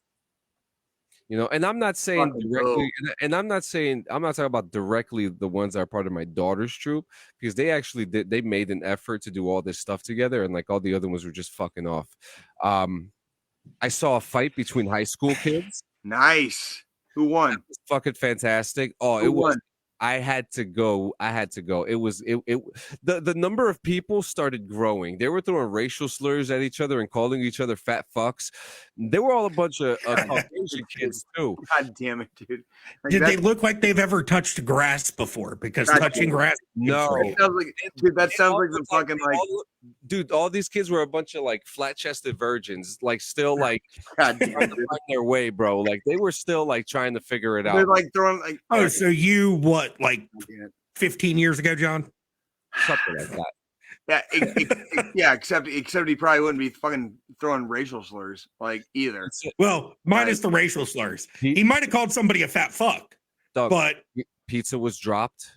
You know, and I'm not saying directly, and I'm not talking about directly the ones that are part of my daughter's troop, because they actually did. They made an effort to do all this stuff together, and like all the other ones were just fucking off. I saw a fight between high school kids. Nice. Who won? That was fucking fantastic. Oh, it was. I had to go. It was the number of people started growing. They were throwing racial slurs at each other and calling each other fat fucks. They were all a bunch of Caucasian kids too. God damn it, dude! Like did they look like they've ever touched grass before? Because touching grass, no. That sounds like the fucking like. Dude, all these kids were a bunch of like flat-chested virgins, like still like God damn trying to find their way, bro. Like they were still like trying to figure it out. They're like throwing like. Oh, so you what, like 15 years ago, John? Something like that. Yeah, yeah. Except he probably wouldn't be fucking throwing racial slurs like either. Well, minus the racial slurs. He might have called somebody a fat fuck, but pizza was dropped.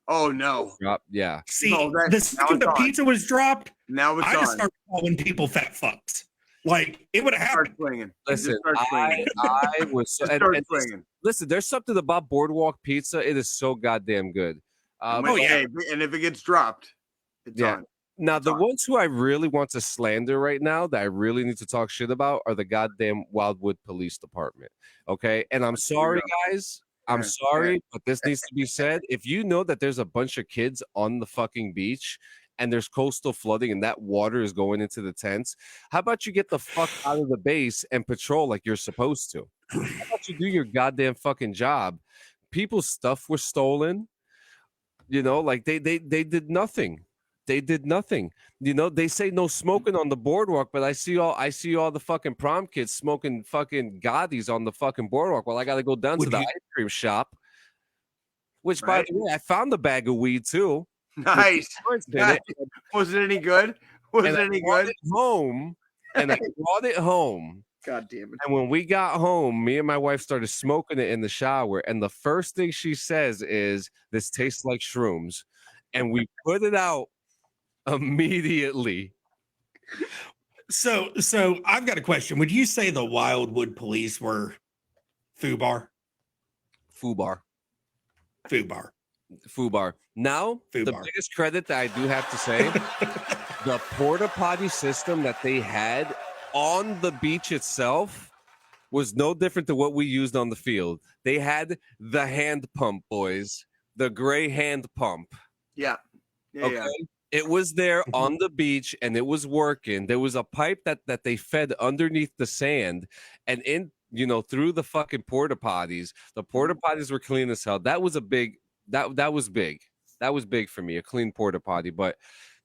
Oh no! Yeah. See, the second the pizza was dropped, now it's I just on. started calling people fat fucks. Like it would have Start happened. swinging. Listen, Start swinging. I was so, Start and swinging. listen, there's something about Boardwalk Pizza. It is so goddamn good. Oh, yeah. Hey, and if it gets dropped, it's Yeah. on. Now, It's the on. ones who I really want to slander right now that I really need to talk shit about are the goddamn Wildwood Police Department. Okay. And I'm sorry, guys. I'm Yeah. sorry, but this needs to be said. If you know that there's a bunch of kids on the fucking beach and there's coastal flooding and that water is going into the tents, how about you get the fuck out of the base and patrol like you're supposed to? How about you do your goddamn fucking job? People's stuff was stolen. You know, like they did nothing. They did nothing. You know, they say no smoking on the boardwalk, but I see all the fucking prom kids smoking fucking Gaudis on the fucking boardwalk. Well, I got to go down to the ice cream shop. Which, by the way, I found a bag of weed too. Nice. Nice. Was it any good? Was it any good? Home, and I brought it home. God damn it. And when we got home, me and my wife started smoking it in the shower. And the first thing she says is, "This tastes like shrooms." And we put it out immediately. So I've got a question. Would you say the Wildwood Police were FUBAR? FUBAR. FUBAR. FUBAR. Now, the FUBAR. biggest credit that I do have to say, the porta potty system that they had on the beach itself was no different than what we used on the field. They had the hand pump, boys, the gray hand pump. Yeah. Okay. It was there on the beach and it was working. There was a pipe that they fed underneath the sand and in, you know, through the fucking porta potties. The porta potties were clean as hell. That was a big, that was big. That was big for me, a clean porta potty. But,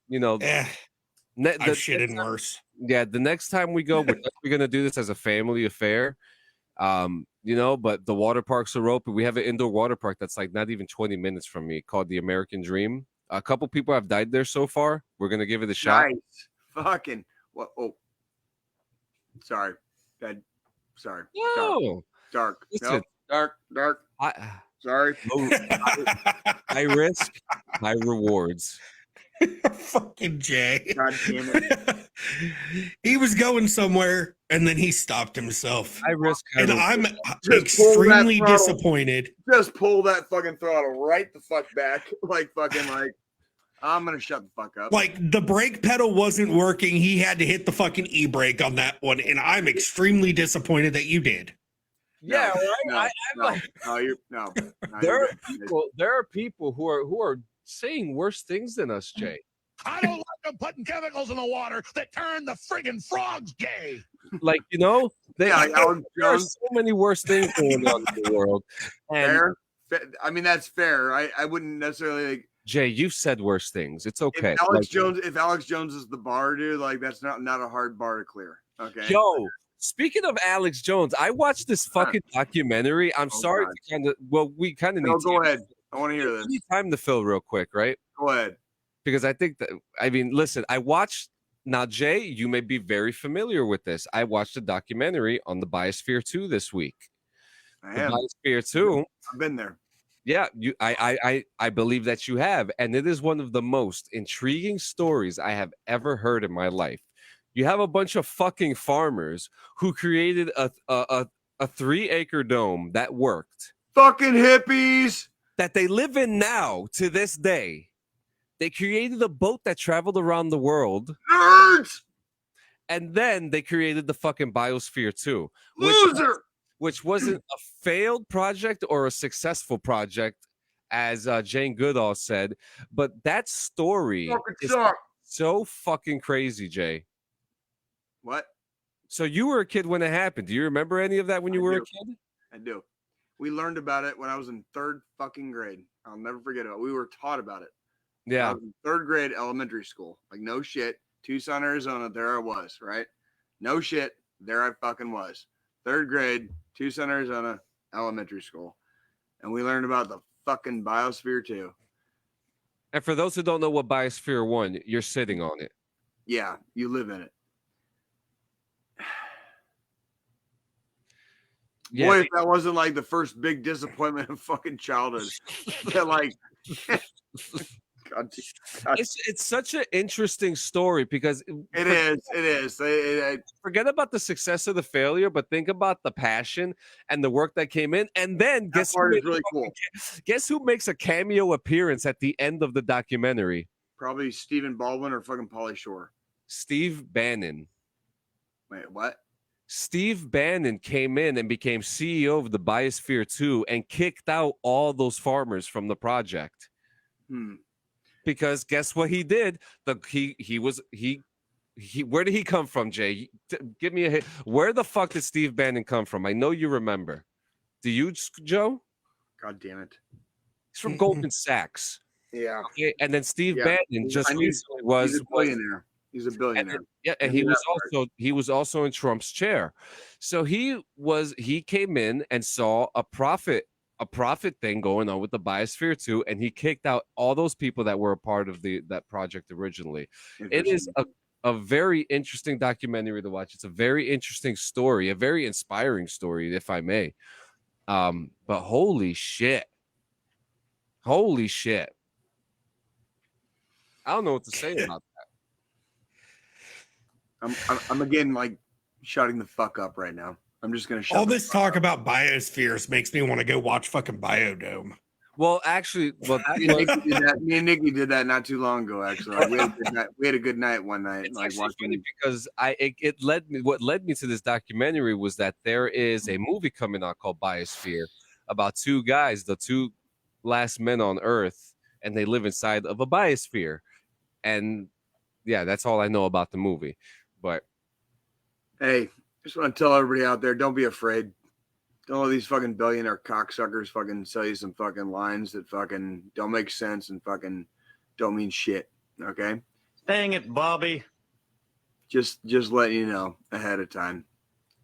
you know, I've shit in worse. Yeah, the next time we go, we're going to do this as a family affair. You know, but the water parks are open. We have an indoor water park that's like not even 20 minutes from me called the American Dream. A couple people have died there so far. We're going to give it a shot. Nice. Fucking. What? Oh. Sorry. Bad. Sorry. No. Dark. Listen, Nope. Dark. Sorry. High risk, high rewards. Fucking Jay. God damn it. He was going somewhere and then he stopped himself. High risk, high and reward. I'm Just pull that extremely throttle. disappointed. Just pull that fucking throttle right the fuck back. Like fucking like, I'm going to shut the fuck up. Like the brake pedal wasn't working. He had to hit the fucking e-brake on that one. And I'm extremely disappointed that you did. Yeah, right. There are people who are saying worse things than us, Jay. I don't like them putting chemicals in the water that turn the friggin' frogs gay. Like, you know, there are Jones. so many worse things going on in the world. And Fair. I mean, that's fair. I wouldn't necessarily like. Jay, you've said worse things. It's okay. If Alex Jones is the bar, dude, like that's not a hard bar to clear. Okay. Yo, speaking of Alex Jones, I watched this fucking documentary. I'm sorry to kind of we kind of need to go ahead. I want to hear this. We need time to fill real quick, right? Go ahead. Because I think that listen, I watched now, Jay, you may be very familiar with this. I watched a documentary on the Biosphere 2 this week. I am. Biosphere 2. I've been there. Yeah, I believe that you have, and it is one of the most intriguing stories I have ever heard in my life. You have a bunch of fucking farmers who created a 3-acre dome that worked. Fucking hippies that they live in now to this day. They created a boat that traveled around the world. Nerds! And then they created the fucking Biosphere 2. Which wasn't a failed project or a successful project, as Jane Goodall said. But that story is so fucking crazy, Jay. What? So you were a kid when it happened. Do you remember any of that when you were a kid? I do. We learned about it when I was in 3rd fucking grade. I'll never forget it. We were taught about it. Yeah. I was in 3rd grade elementary school. Like, no shit. Tucson, Arizona. There I was, right? No shit. There I fucking was. 3rd grade, Tucson, Arizona, elementary school. And we learned about the fucking Biosphere 2. And for those who don't know what Biosphere 1, you're sitting on it. Yeah, you live in it. Yeah. Boy, if that wasn't like the first big disappointment of fucking childhood. That like God, God. It's such an interesting story because It is. forget about the success of the failure, but think about the passion and the work that came in. And then That part is really cool. Guess who makes a cameo appearance at the end of the documentary? Probably Stephen Baldwin or fucking Pauly Shore. Steve Bannon. Wait, what? Steve Bannon came in and became CEO of the Biosphere 2 and kicked out all those farmers from the project. Because guess what he did? He where did he come from, Jay? Give me a hit. Where the fuck did Steve Bannon come from? I know you remember. Do you, Joe? God damn it. He's from Goldman Sachs. Yeah. Okay, and then Steve Bannon just recently was a billionaire. He's a billionaire. And he was also in Trump's chair. So he came in and saw a profit thing going on with the Biosphere 2, and he kicked out all those people that were a part of that project originally. It is a very interesting documentary to watch. It's a very interesting story, a very inspiring story, if I may. But holy shit. I don't know what to say about that. I'm again like shutting the fuck up right now. I'm just gonna shut all this talk about biospheres makes me want to go watch fucking Biodome. Well, actually, me and Nikki did that not too long ago. Actually, like, we had a good night one night. It's like watching because what led me to this documentary was that there is a movie coming out called Biosphere about two guys, the two last men on Earth, and they live inside of a biosphere. And yeah, that's all I know about the movie. But hey, just want to tell everybody out there, don't be afraid. Don't let these fucking billionaire cocksuckers fucking sell you some fucking lines that fucking don't make sense and fucking don't mean shit. Okay? Dang it, Bobby. Just letting you know ahead of time.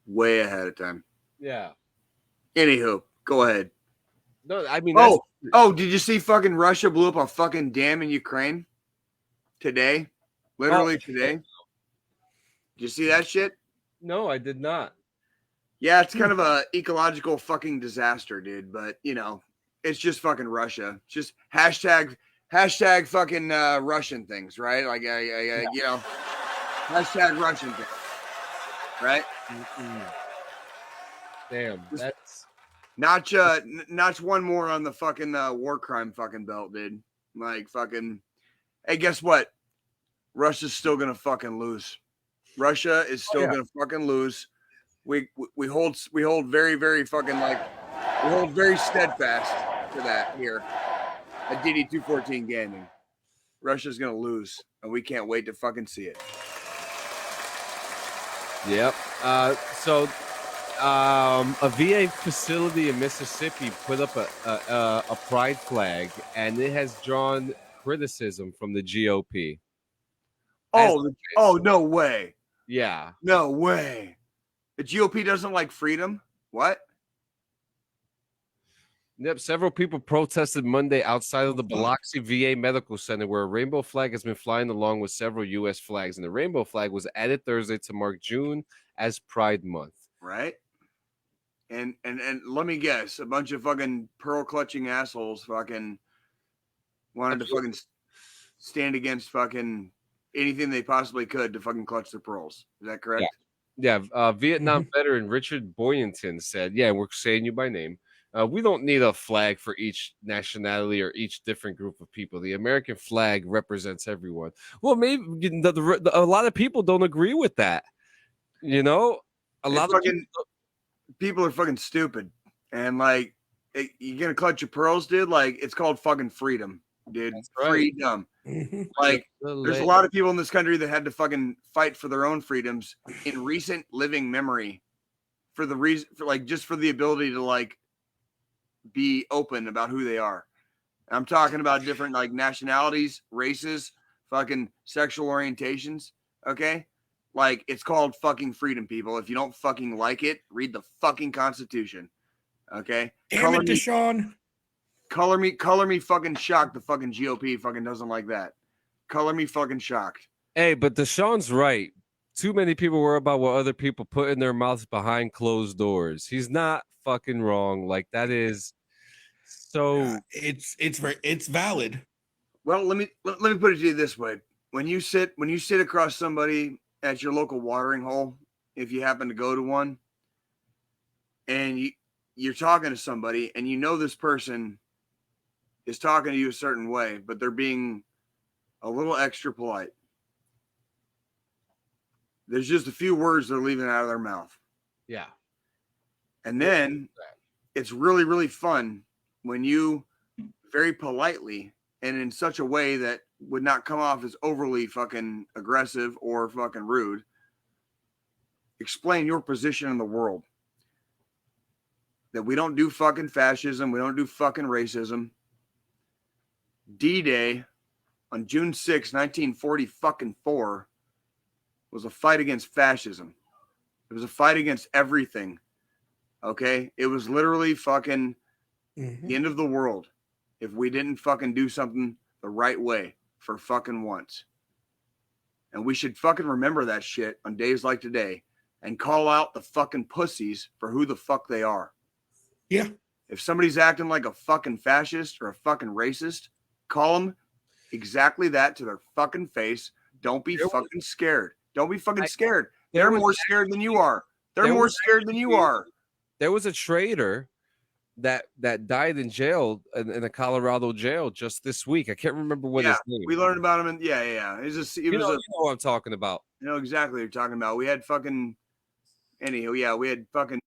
Way ahead of time. Yeah. Anywho, go ahead. No, I mean did you see fucking Russia blew up a fucking dam in Ukraine today? Literally today. Did you see that shit? No, I did not. Yeah, it's kind of a ecological fucking disaster, dude. But you know, it's just fucking Russia. Just hashtag fucking Russian things, right? Like you know, hashtag Russian things, right? Damn, that's notch one more on the fucking war crime fucking belt, dude. Like fucking, hey, guess what? Russia's still gonna fucking lose. Russia is still gonna fucking lose. We hold very, very fucking we hold very steadfast to that here at DD214 Gaming. Russia's gonna lose, and we can't wait to fucking see it. Yep. So a VA facility in Mississippi put up a pride flag, and it has drawn criticism from the GOP. Oh, no way. Yeah. No way. The GOP doesn't like freedom? What? Yep. Several people protested Monday outside of the Biloxi VA Medical Center, where a rainbow flag has been flying along with several U.S. flags. And the rainbow flag was added Thursday to mark June as Pride Month. Right. And let me guess, a bunch of fucking pearl clutching assholes fucking wanted to fucking stand against fucking anything they possibly could to fucking clutch the pearls. Is that correct? Yeah. Vietnam veteran Richard Boyenton said, yeah, we're saying you by name. We don't need a flag for each nationality or each different group of people. The American flag represents everyone. Well, maybe a lot of people don't agree with that. You know, a lot of people are fucking stupid. And like, you're going to clutch your pearls, dude? Like, it's called fucking freedom, dude. That's right. Freedom. Like, there's a lot of people in this country that had to fucking fight for their own freedoms in recent living memory for the reason, for like, just for the ability to like be open about who they are. I'm talking about different like nationalities, races, fucking sexual orientations. Okay. Like, it's called fucking freedom, people. If you don't fucking like it, read the fucking Constitution. Okay. Damn it, Deshaun. Color me fucking shocked. The fucking GOP fucking doesn't like that. Color me fucking shocked. Hey, but Deshaun's right. Too many people worry about what other people put in their mouths behind closed doors. He's not fucking wrong. Like, that is so. It's valid. Well, let me put it to you this way: when you sit across somebody at your local watering hole, if you happen to go to one, and you're talking to somebody, and you know this person is talking to you a certain way, but they're being a little extra polite. There's just a few words they're leaving out of their mouth. Yeah. And then it's really, really fun when you very politely and in such a way that would not come off as overly fucking aggressive or fucking rude, explain your position in the world. That we don't do fucking fascism. We don't do fucking racism. D-Day on June 6, 1944 was a fight against fascism. It was a fight against everything. Okay? It was literally fucking the end of the world if we didn't fucking do something the right way for fucking once. And we should fucking remember that shit on days like today and call out the fucking pussies for who the fuck they are. Yeah. If somebody's acting like a fucking fascist or a fucking racist, call them exactly that to their fucking face. Don't be fucking scared. Don't be fucking scared. They're more scared than you are. They're more scared than you are. There was a trader that died in jail in a Colorado jail just this week. I can't remember what his name. We learned about him. And yeah. You know what I'm talking about. You know exactly what you're talking about. We had fucking. Anyhow, yeah, we had fucking.